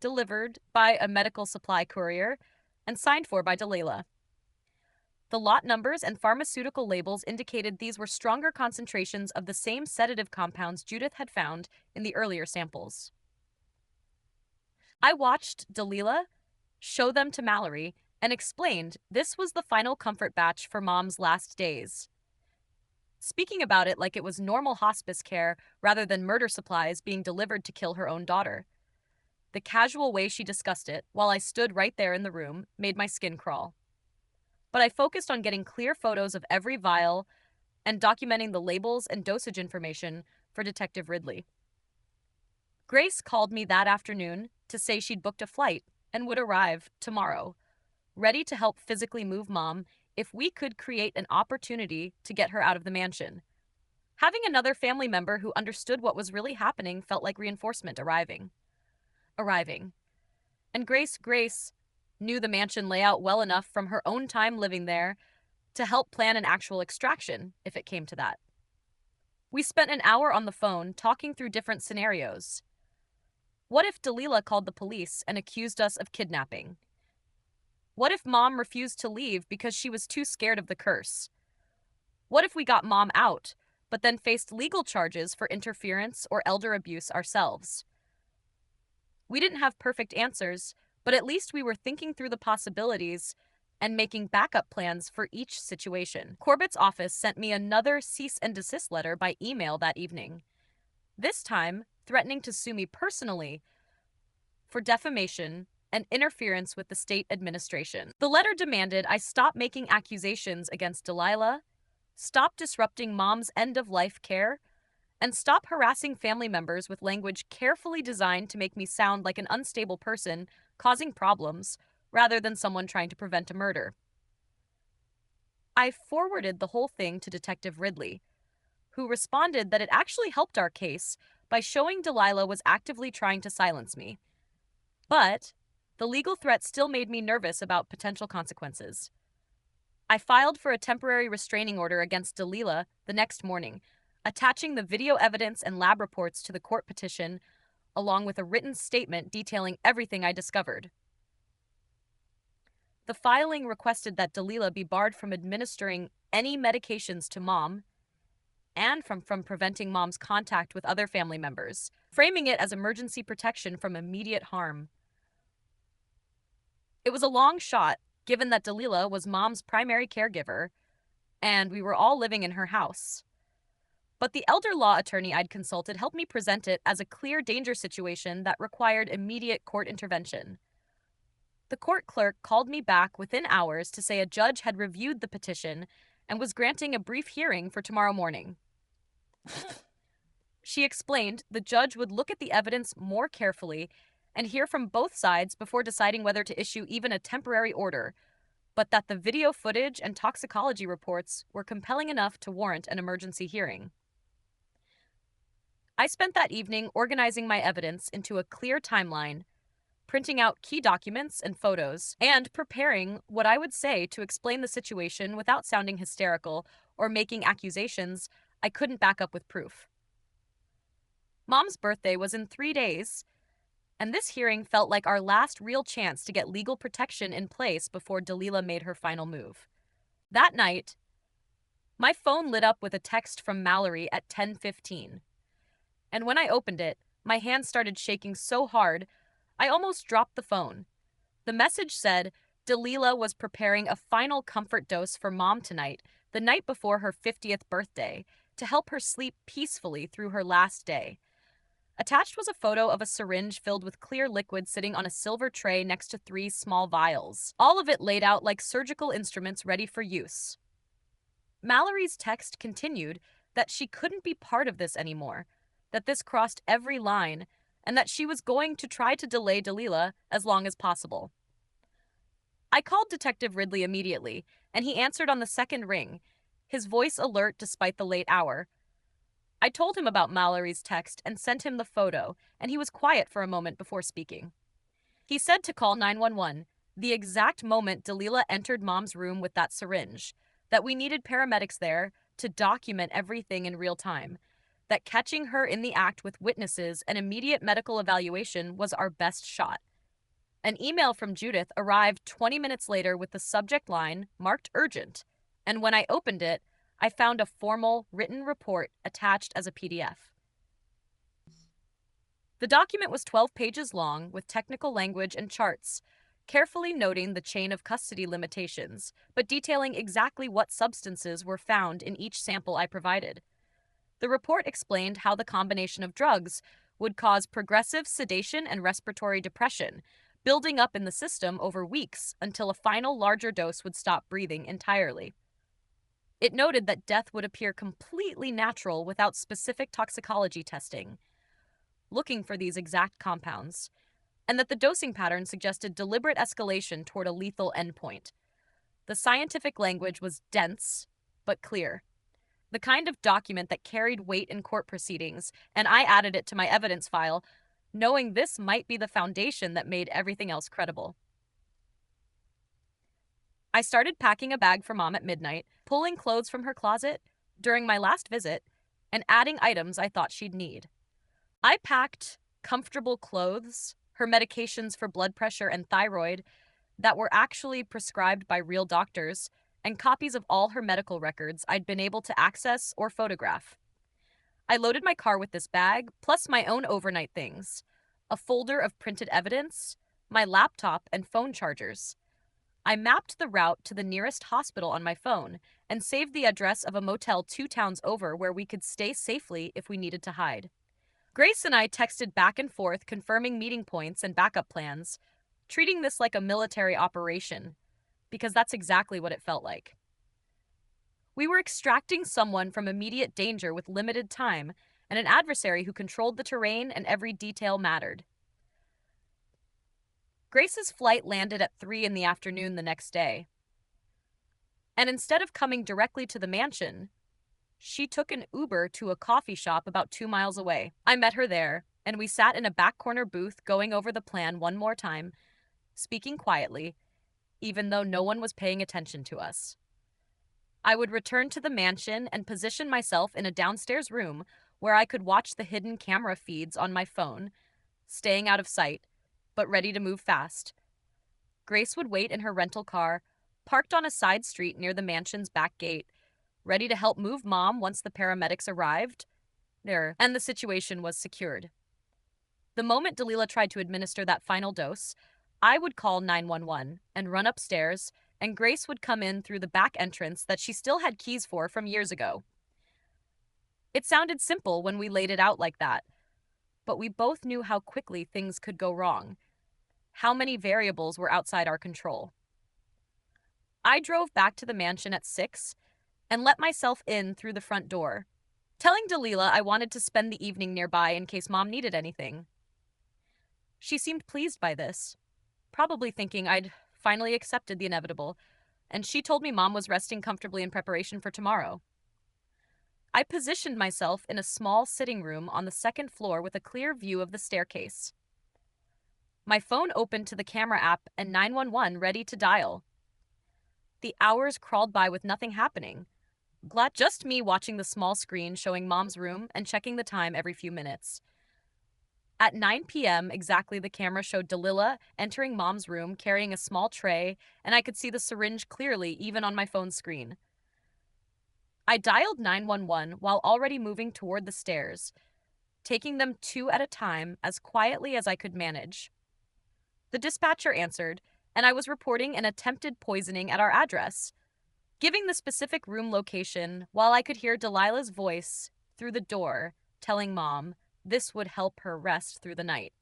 delivered by a medical supply courier, and signed for by Delilah. The lot numbers and pharmaceutical labels indicated these were stronger concentrations of the same sedative compounds Judith had found in the earlier samples. I watched Delilah show them to Mallory and explained this was the final comfort batch for Mom's last days, speaking about it like it was normal hospice care rather than murder supplies being delivered to kill her own daughter. The casual way she discussed it, while I stood right there in the room, made my skin crawl. But I focused on getting clear photos of every vial and documenting the labels and dosage information for Detective Ridley. Grace called me that afternoon to say she'd booked a flight and would arrive tomorrow, ready to help physically move Mom if we could create an opportunity to get her out of the mansion. Having another family member who understood what was really happening felt like reinforcement arriving. And Grace knew the mansion layout well enough from her own time living there to help plan an actual extraction, if it came to that. We spent an hour on the phone talking through different scenarios. What if Delilah called the police and accused us of kidnapping? What if Mom refused to leave because she was too scared of the curse? What if we got Mom out, but then faced legal charges for interference or elder abuse ourselves? We didn't have perfect answers, but at least we were thinking through the possibilities and making backup plans for each situation. Corbett's office sent me another cease and desist letter by email that evening, this time threatening to sue me personally for defamation and interference with the state administration. The letter demanded I stop making accusations against Delilah, stop disrupting Mom's end-of-life care, and stop harassing family members with language carefully designed to make me sound like an unstable person causing problems rather than someone trying to prevent a murder. I forwarded the whole thing to Detective Ridley, who responded that it actually helped our case by showing Delilah was actively trying to silence me. But the legal threat still made me nervous about potential consequences. I filed for a temporary restraining order against Delilah the next morning, attaching the video evidence and lab reports to the court petition, along with a written statement detailing everything I discovered. The filing requested that Delilah be barred from administering any medications to Mom and from preventing Mom's contact with other family members, framing it as emergency protection from immediate harm. It was a long shot, given that Delilah was Mom's primary caregiver, and we were all living in her house. But the elder law attorney I'd consulted helped me present it as a clear danger situation that required immediate court intervention. The court clerk called me back within hours to say a judge had reviewed the petition and was granting a brief hearing for tomorrow morning. She explained the judge would look at the evidence more carefully and hear from both sides before deciding whether to issue even a temporary order, but that the video footage and toxicology reports were compelling enough to warrant an emergency hearing. I spent that evening organizing my evidence into a clear timeline, printing out key documents and photos, and preparing what I would say to explain the situation without sounding hysterical or making accusations I couldn't back up with proof. Mom's birthday was in 3 days, and this hearing felt like our last real chance to get legal protection in place before Delilah made her final move. That night, my phone lit up with a text from Mallory at 10:15. And when I opened it, my hand started shaking so hard, I almost dropped the phone. The message said Delilah was preparing a final comfort dose for Mom tonight, the night before her 50th birthday, to help her sleep peacefully through her last day. Attached was a photo of a syringe filled with clear liquid sitting on a silver tray next to three small vials, all of it laid out like surgical instruments ready for use. Mallory's text continued that she couldn't be part of this anymore, that this crossed every line, and that she was going to try to delay Delilah as long as possible. I called Detective Ridley immediately, and he answered on the second ring, his voice alert despite the late hour. I told him about Mallory's text and sent him the photo, and he was quiet for a moment before speaking. He said to call 911 the exact moment Delilah entered Mom's room with that syringe, that we needed paramedics there to document everything in real time, that catching her in the act with witnesses and immediate medical evaluation was our best shot. An email from Judith arrived 20 minutes later with the subject line marked urgent, and when I opened it, I found a formal, written report attached as a PDF. The document was 12 pages long with technical language and charts, carefully noting the chain of custody limitations, but detailing exactly what substances were found in each sample I provided. The report explained how the combination of drugs would cause progressive sedation and respiratory depression, building up in the system over weeks until a final larger dose would stop breathing entirely. It noted that death would appear completely natural without specific toxicology testing, looking for these exact compounds, and that the dosing pattern suggested deliberate escalation toward a lethal endpoint. The scientific language was dense, but clear. The kind of document that carried weight in court proceedings, and I added it to my evidence file, knowing this might be the foundation that made everything else credible. I started packing a bag for Mom at midnight, pulling clothes from her closet during my last visit, and adding items I thought she'd need. I packed comfortable clothes, her medications for blood pressure and thyroid that were actually prescribed by real doctors, and copies of all her medical records I'd been able to access or photograph. I loaded my car with this bag, plus my own overnight things, a folder of printed evidence, my laptop, and phone chargers. I mapped the route to the nearest hospital on my phone and saved the address of a motel 2 towns over where we could stay safely if we needed to hide. Grace and I texted back and forth confirming meeting points and backup plans, treating this like a military operation, because that's exactly what it felt like. We were extracting someone from immediate danger with limited time and an adversary who controlled the terrain and every detail mattered. Grace's flight landed at 3 in the afternoon the next day. And instead of coming directly to the mansion, she took an Uber to a coffee shop about 2 miles away. I met her there, and we sat in a back corner booth going over the plan one more time, speaking quietly, even though no one was paying attention to us. I would return to the mansion and position myself in a downstairs room where I could watch the hidden camera feeds on my phone, staying out of sight, but ready to move fast. Grace would wait in her rental car, parked on a side street near the mansion's back gate, ready to help move Mom once the paramedics arrived, and the situation was secured. The moment Delilah tried to administer that final dose, I would call 911 and run upstairs, and Grace would come in through the back entrance that she still had keys for from years ago. It sounded simple when we laid it out like that, but we both knew how quickly things could go wrong, how many variables were outside our control. I drove back to the mansion at 6 and let myself in through the front door, telling Delilah I wanted to spend the evening nearby in case Mom needed anything. She seemed pleased by this, probably thinking I'd finally accepted the inevitable, and she told me Mom was resting comfortably in preparation for tomorrow. I positioned myself in a small sitting room on the second floor with a clear view of the staircase. My phone opened to the camera app and 911 ready to dial. The hours crawled by with nothing happening. Just me watching the small screen showing Mom's room and checking the time every few minutes. At 9 p.m. exactly, the camera showed Delilah entering Mom's room carrying a small tray, and I could see the syringe clearly even on my phone screen. I dialed 911 while already moving toward the stairs, taking them two at a time as quietly as I could manage. The dispatcher answered, and I was reporting an attempted poisoning at our address, giving the specific room location while I could hear Delilah's voice through the door telling Mom this would help her rest through the night.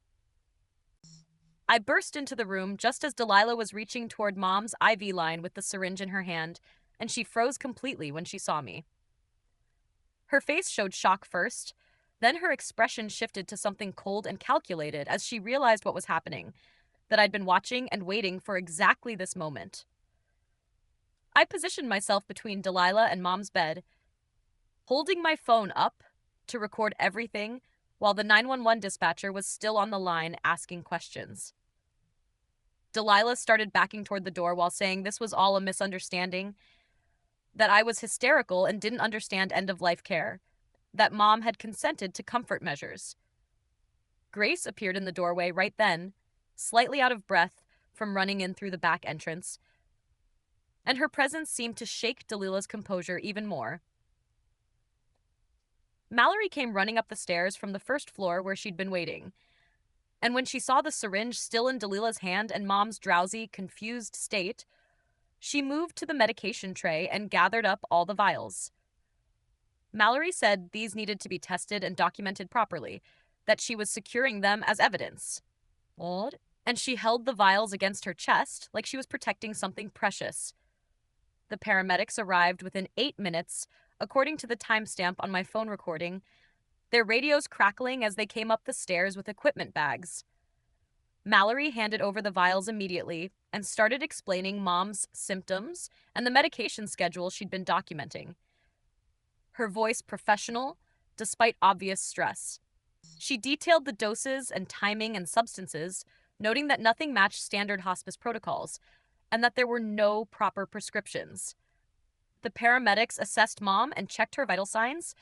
I burst into the room just as Delilah was reaching toward Mom's IV line with the syringe in her hand, and she froze completely when she saw me. Her face showed shock first, then her expression shifted to something cold and calculated as she realized what was happening, that I'd been watching and waiting for exactly this moment. I positioned myself between Delilah and Mom's bed, holding my phone up to record everything while the 911 dispatcher was still on the line asking questions. Delilah started backing toward the door while saying this was all a misunderstanding, that I was hysterical and didn't understand end-of-life care, that Mom had consented to comfort measures. Grace appeared in the doorway right then, slightly out of breath from running in through the back entrance, and her presence seemed to shake Delilah's composure even more. Mallory came running up the stairs from the first floor where she'd been waiting, and when she saw the syringe still in Delilah's hand and Mom's drowsy, confused state, she moved to the medication tray and gathered up all the vials. Mallory said these needed to be tested and documented properly, that she was securing them as evidence. What? And she held the vials against her chest like she was protecting something precious. The paramedics arrived within 8 minutes, according to the timestamp on my phone recording, their radios crackling as they came up the stairs with equipment bags. Mallory handed over the vials immediately and started explaining Mom's symptoms and the medication schedule she'd been documenting. Her voice professional, despite obvious stress. She detailed the doses and timing and substances, noting that nothing matched standard hospice protocols and that there were no proper prescriptions. The paramedics assessed Mom and checked her vital signs,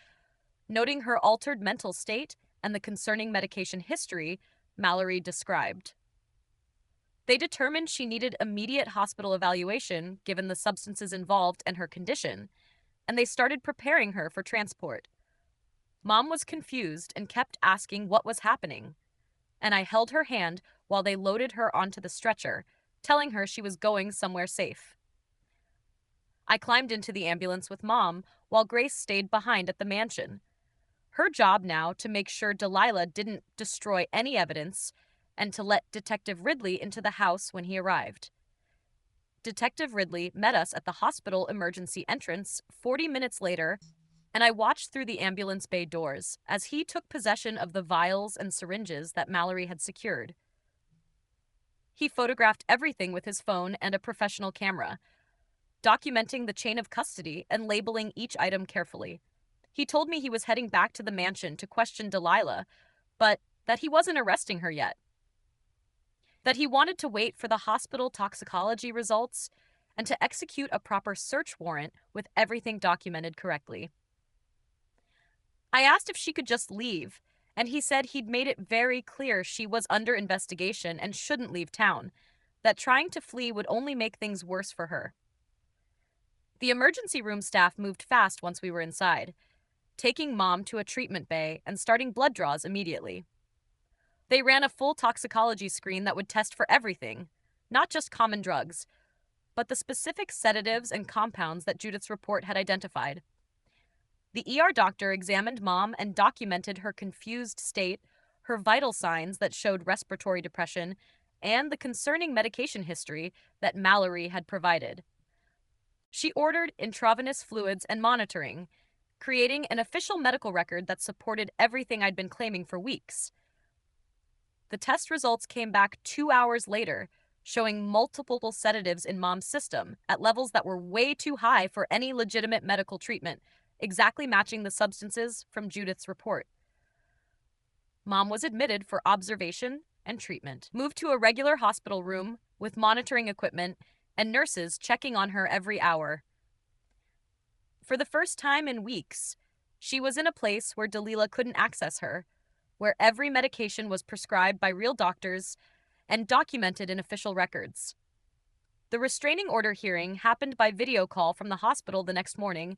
noting her altered mental state and the concerning medication history Mallory described. They determined she needed immediate hospital evaluation given the substances involved and her condition, and they started preparing her for transport. Mom was confused and kept asking what was happening, and I held her hand while they loaded her onto the stretcher, telling her she was going somewhere safe. I climbed into the ambulance with Mom while Grace stayed behind at the mansion. Her job now to make sure Delilah didn't destroy any evidence and to let Detective Ridley into the house when he arrived. Detective Ridley met us at the hospital emergency entrance 40 minutes later, and I watched through the ambulance bay doors as he took possession of the vials and syringes that Mallory had secured. He photographed everything with his phone and a professional camera, documenting the chain of custody and labeling each item carefully. He told me he was heading back to the mansion to question Delilah, but that he wasn't arresting her yet. That he wanted to wait for the hospital toxicology results and to execute a proper search warrant with everything documented correctly. I asked if she could just leave, and he said he'd made it very clear she was under investigation and shouldn't leave town, that trying to flee would only make things worse for her. The emergency room staff moved fast once we were inside, taking Mom to a treatment bay and starting blood draws immediately. They ran a full toxicology screen that would test for everything, not just common drugs, but the specific sedatives and compounds that Judith's report had identified. The ER doctor examined Mom and documented her confused state, her vital signs that showed respiratory depression, and the concerning medication history that Mallory had provided. She ordered intravenous fluids and monitoring, creating an official medical record that supported everything I'd been claiming for weeks. The test results came back 2 hours later, showing multiple sedatives in Mom's system at levels that were way too high for any legitimate medical treatment, exactly matching the substances from Judith's report. Mom was admitted for observation and treatment, moved to a regular hospital room with monitoring equipment and nurses checking on her every hour. For the first time in weeks, she was in a place where Delilah couldn't access her, where every medication was prescribed by real doctors and documented in official records. The restraining order hearing happened by video call from the hospital the next morning,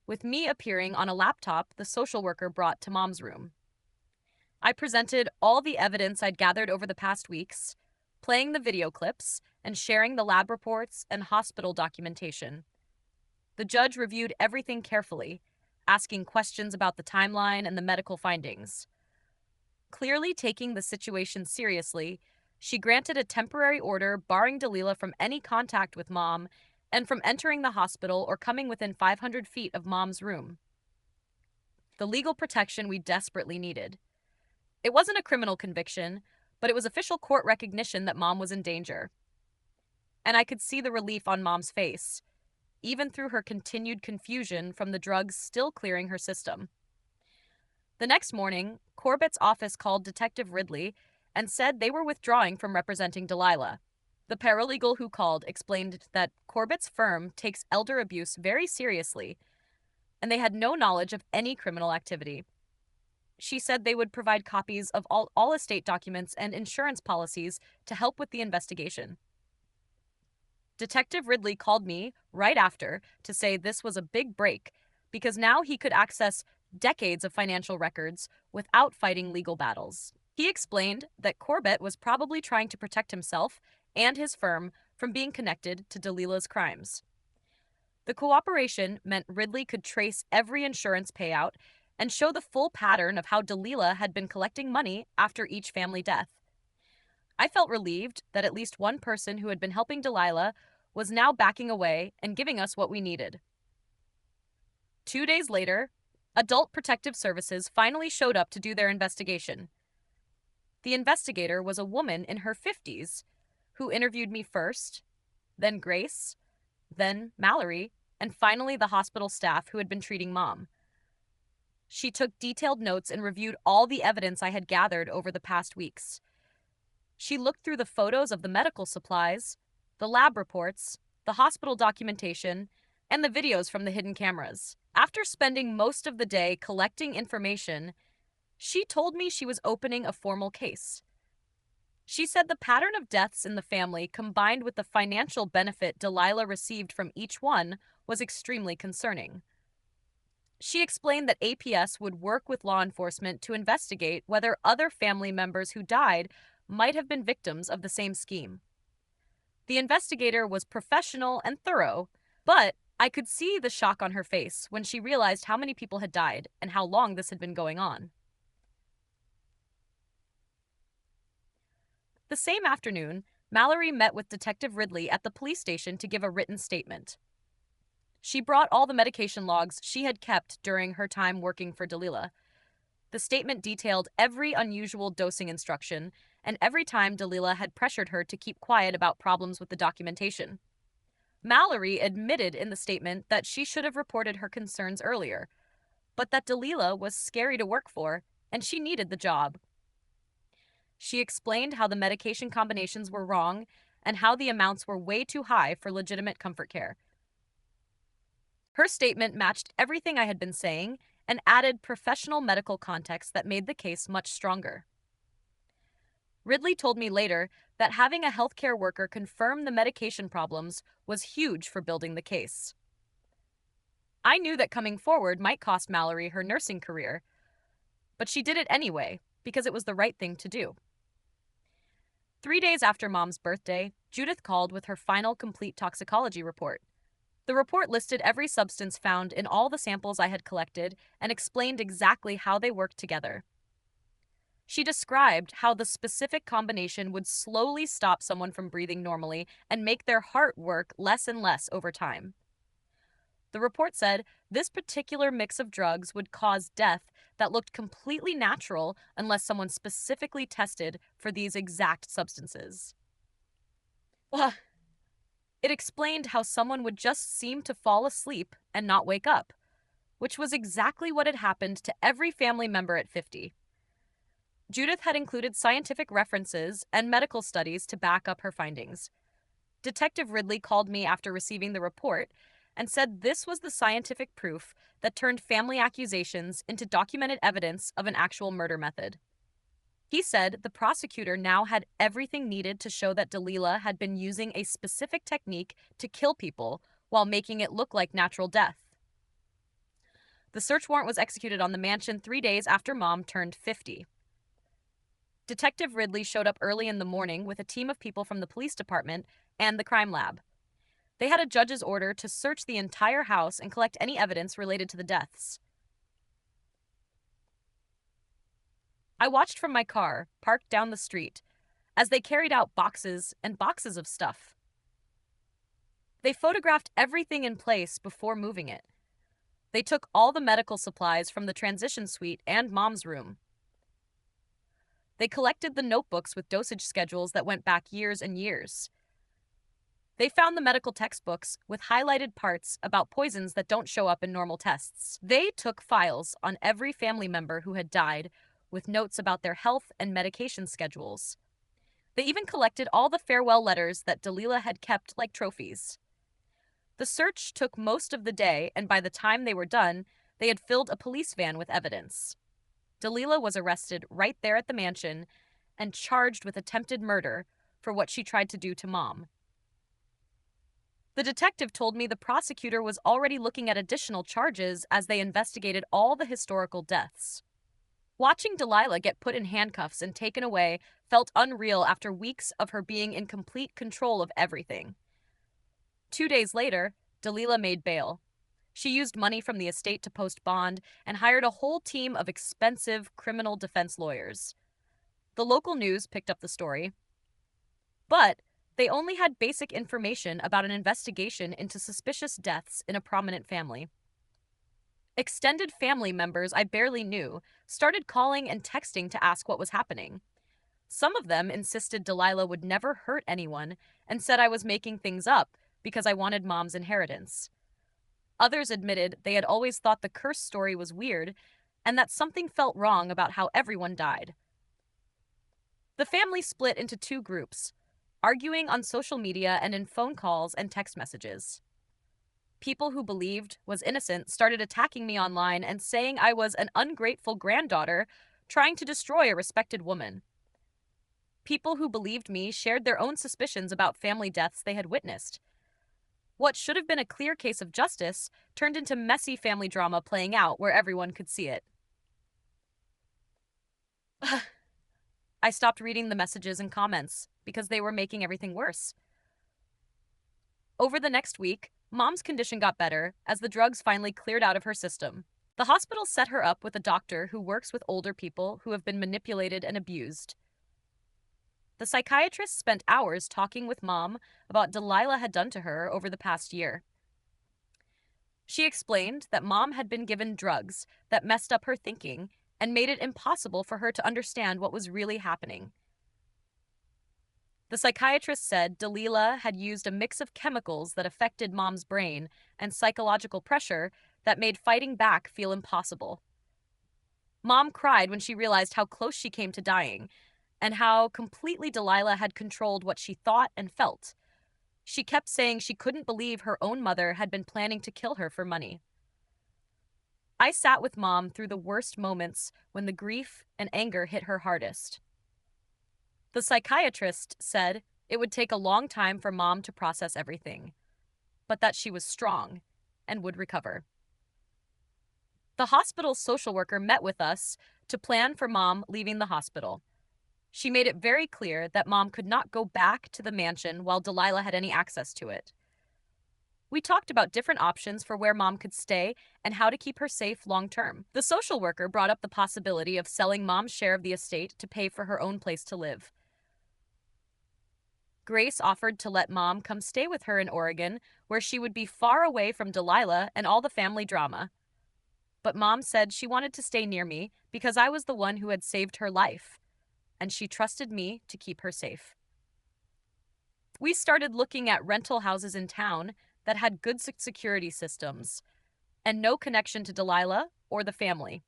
with me appearing on a laptop the social worker brought to Mom's room. I presented all the evidence I'd gathered over the past weeks, playing the video clips and sharing the lab reports and hospital documentation. The judge reviewed everything carefully, asking questions about the timeline and the medical findings. Clearly taking the situation seriously, she granted a temporary order barring Dalila from any contact with Mom and from entering the hospital or coming within 500 feet of Mom's room. The legal protection we desperately needed. It wasn't a criminal conviction, but it was official court recognition that Mom was in danger. And I could see the relief on Mom's face, even through her continued confusion from the drugs still clearing her system. The next morning, Corbett's office called Detective Ridley and said they were withdrawing from representing Delilah. The paralegal who called explained that Corbett's firm takes elder abuse very seriously, and they had no knowledge of any criminal activity. She said they would provide copies of all estate documents and insurance policies to help with the investigation. Detective Ridley called me right after to say this was a big break because now he could access decades of financial records without fighting legal battles. He explained that Corbett was probably trying to protect himself and his firm from being connected to Delilah's crimes. The cooperation meant Ridley could trace every insurance payout and show the full pattern of how Delilah had been collecting money after each family death. I felt relieved that at least one person who had been helping Delilah was now backing away and giving us what we needed. 2 days later, Adult Protective Services finally showed up to do their investigation. The investigator was a woman in her 50s who interviewed me first, then Grace, then Mallory, and finally the hospital staff who had been treating Mom. She took detailed notes and reviewed all the evidence I had gathered over the past weeks. She looked through the photos of the medical supplies, the lab reports, the hospital documentation, and the videos from the hidden cameras. After spending most of the day collecting information, she told me she was opening a formal case. She said the pattern of deaths in the family combined with the financial benefit Delilah received from each one was extremely concerning. She explained that APS would work with law enforcement to investigate whether other family members who died might have been victims of the same scheme. The investigator was professional and thorough, but I could see the shock on her face when she realized how many people had died and how long this had been going on. The same afternoon, Mallory met with Detective Ridley at the police station to give a written statement. She brought all the medication logs she had kept during her time working for Delilah. The statement detailed every unusual dosing instruction and every time Delilah had pressured her to keep quiet about problems with the documentation. Mallory admitted in the statement that she should have reported her concerns earlier, but that Delilah was scary to work for and she needed the job. She explained how the medication combinations were wrong and how the amounts were way too high for legitimate comfort care. Her statement matched everything I had been saying and added professional medical context that made the case much stronger. Ridley told me later that having a healthcare worker confirm the medication problems was huge for building the case. I knew that coming forward might cost Mallory her nursing career, but she did it anyway because it was the right thing to do. 3 days after Mom's birthday, Judith called with her final complete toxicology report. The report listed every substance found in all the samples I had collected and explained exactly how they worked together. She described how the specific combination would slowly stop someone from breathing normally and make their heart work less and less over time. The report said this particular mix of drugs would cause death that looked completely natural unless someone specifically tested for these exact substances. It explained how someone would just seem to fall asleep and not wake up, which was exactly what had happened to every family member at 50. Judith had included scientific references and medical studies to back up her findings. Detective Ridley called me after receiving the report and said this was the scientific proof that turned family accusations into documented evidence of an actual murder method. He said the prosecutor now had everything needed to show that Delilah had been using a specific technique to kill people while making it look like natural death. The search warrant was executed on the mansion 3 days after Mom turned 50. Detective Ridley showed up early in the morning with a team of people from the police department and the crime lab. They had a judge's order to search the entire house and collect any evidence related to the deaths. I watched from my car, parked down the street, as they carried out boxes and boxes of stuff. They photographed everything in place before moving it. They took all the medical supplies from the transition suite and Mom's room. They collected the notebooks with dosage schedules that went back years and years. They found the medical textbooks with highlighted parts about poisons that don't show up in normal tests. They took files on every family member who had died with notes about their health and medication schedules. They even collected all the farewell letters that Delilah had kept like trophies. The search took most of the day, and by the time they were done, they had filled a police van with evidence. Delilah was arrested right there at the mansion and charged with attempted murder for what she tried to do to Mom. The detective told me the prosecutor was already looking at additional charges as they investigated all the historical deaths. Watching Delilah get put in handcuffs and taken away felt unreal after weeks of her being in complete control of everything. 2 days later, Delilah made bail. She used money from the estate to post bond and hired a whole team of expensive criminal defense lawyers. The local news picked up the story, but they only had basic information about an investigation into suspicious deaths in a prominent family. Extended family members I barely knew started calling and texting to ask what was happening. Some of them insisted Delilah would never hurt anyone and said I was making things up because I wanted Mom's inheritance. Others admitted they had always thought the curse story was weird and that something felt wrong about how everyone died. The family split into two groups, arguing on social media and in phone calls and text messages. People who believed was innocent started attacking me online and saying I was an ungrateful granddaughter trying to destroy a respected woman. People who believed me shared their own suspicions about family deaths they had witnessed. What should have been a clear case of justice turned into messy family drama playing out where everyone could see it. I stopped reading the messages and comments because they were making everything worse. Over the next week, Mom's condition got better as the drugs finally cleared out of her system. The hospital set her up with a doctor who works with older people who have been manipulated and abused. The psychiatrist spent hours talking with Mom about what Delilah had done to her over the past year. She explained that Mom had been given drugs that messed up her thinking and made it impossible for her to understand what was really happening. The psychiatrist said Delilah had used a mix of chemicals that affected Mom's brain and psychological pressure that made fighting back feel impossible. Mom cried when she realized how close she came to dying and how completely Delilah had controlled what she thought and felt. She kept saying she couldn't believe her own mother had been planning to kill her for money. I sat with Mom through the worst moments when the grief and anger hit her hardest. The psychiatrist said it would take a long time for Mom to process everything, but that she was strong and would recover. The hospital's social worker met with us to plan for Mom leaving the hospital. She made it very clear that Mom could not go back to the mansion while Delilah had any access to it. We talked about different options for where Mom could stay and how to keep her safe long term. The social worker brought up the possibility of selling Mom's share of the estate to pay for her own place to live. Grace offered to let Mom come stay with her in Oregon, where she would be far away from Delilah and all the family drama. But Mom said she wanted to stay near me because I was the one who had saved her life, and she trusted me to keep her safe. We started looking at rental houses in town that had good security systems and no connection to Delilah or the family.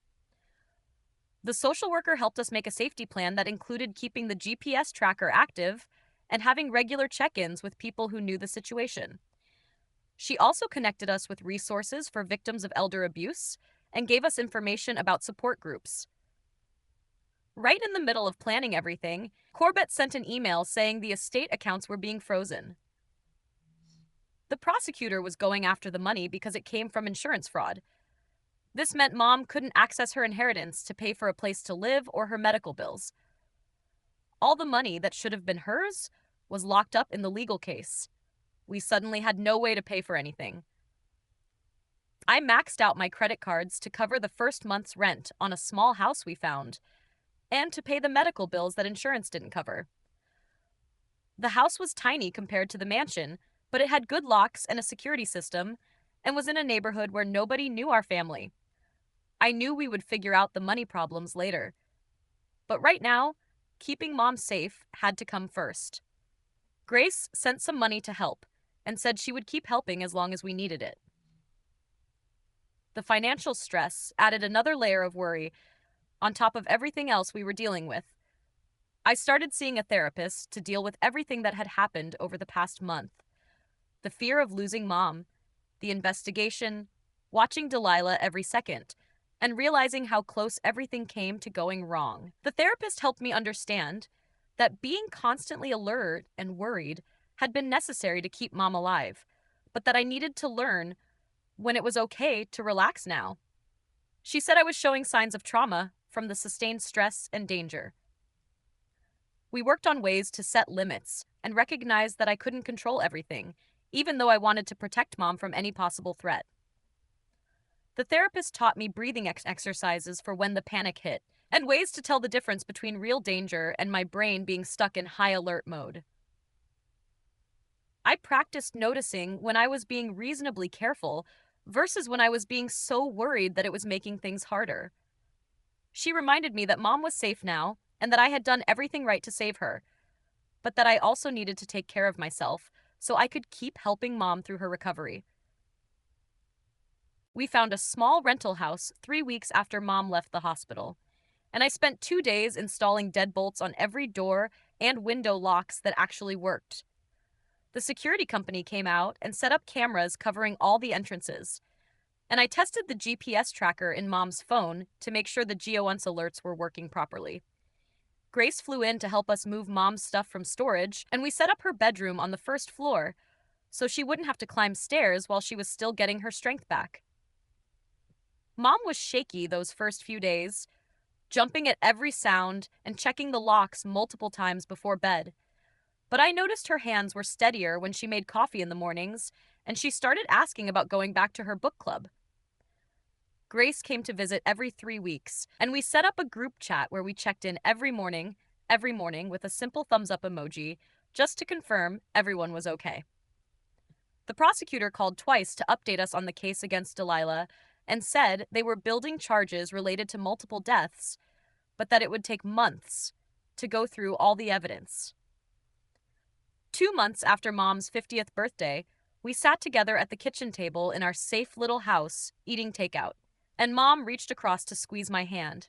The social worker helped us make a safety plan that included keeping the GPS tracker active and having regular check-ins with people who knew the situation. She also connected us with resources for victims of elder abuse and gave us information about support groups. Right in the middle of planning everything, Corbett sent an email saying the estate accounts were being frozen. The prosecutor was going after the money because it came from insurance fraud. This meant Mom couldn't access her inheritance to pay for a place to live or her medical bills. All the money that should have been hers was locked up in the legal case. We suddenly had no way to pay for anything. I maxed out my credit cards to cover the first month's rent on a small house we found, and to pay the medical bills that insurance didn't cover. The house was tiny compared to the mansion, but it had good locks and a security system, and was in a neighborhood where nobody knew our family. I knew we would figure out the money problems later. But right now, keeping Mom safe had to come first. Grace sent some money to help and said she would keep helping as long as we needed it. The financial stress added another layer of worry on top of everything else we were dealing with. I started seeing a therapist to deal with everything that had happened over the past month. The fear of losing Mom, the investigation, watching Delilah every second, and realizing how close everything came to going wrong. The therapist helped me understand that being constantly alert and worried had been necessary to keep Mom alive, but that I needed to learn when it was okay to relax now. She said I was showing signs of trauma from the sustained stress and danger. We worked on ways to set limits and recognize that I couldn't control everything, even though I wanted to protect Mom from any possible threat. The therapist taught me breathing exercises for when the panic hit, and ways to tell the difference between real danger and my brain being stuck in high alert mode. I practiced noticing when I was being reasonably careful versus when I was being so worried that it was making things harder. She reminded me that Mom was safe now and that I had done everything right to save her, but that I also needed to take care of myself so I could keep helping Mom through her recovery. We found a small rental house 3 weeks after Mom left the hospital, and I spent 2 days installing deadbolts on every door and window locks that actually worked. The security company came out and set up cameras covering all the entrances, and I tested the GPS tracker in Mom's phone to make sure the GeoOnce alerts were working properly. Grace flew in to help us move Mom's stuff from storage, and we set up her bedroom on the first floor so she wouldn't have to climb stairs while she was still getting her strength back. Mom was shaky those first few days, jumping at every sound and checking the locks multiple times before bed. But I noticed her hands were steadier when she made coffee in the mornings, and she started asking about going back to her book club. Grace came to visit every 3 weeks, and we set up a group chat where we checked in every morning with a simple thumbs up emoji, just to confirm everyone was okay. The prosecutor called twice to update us on the case against Delilah and said they were building charges related to multiple deaths, but that it would take months to go through all the evidence. 2 months after Mom's 50th birthday, we sat together at the kitchen table in our safe little house, eating takeout, and Mom reached across to squeeze my hand.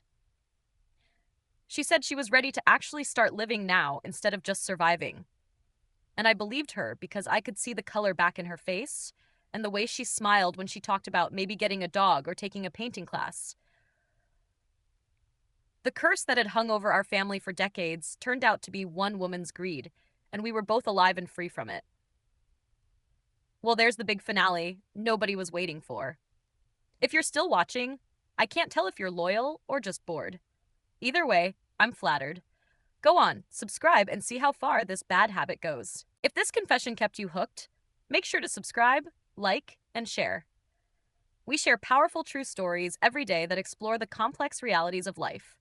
She said she was ready to actually start living now instead of just surviving. And I believed her because I could see the color back in her face and the way she smiled when she talked about maybe getting a dog or taking a painting class. The curse that had hung over our family for decades turned out to be one woman's greed, and we were both alive and free from it. Well, there's the big finale nobody was waiting for. If you're still watching, I can't tell if you're loyal or just bored. Either way, I'm flattered. Go on, subscribe and see how far this bad habit goes. If this confession kept you hooked, make sure to subscribe, like, and share. We share powerful true stories every day that explore the complex realities of life.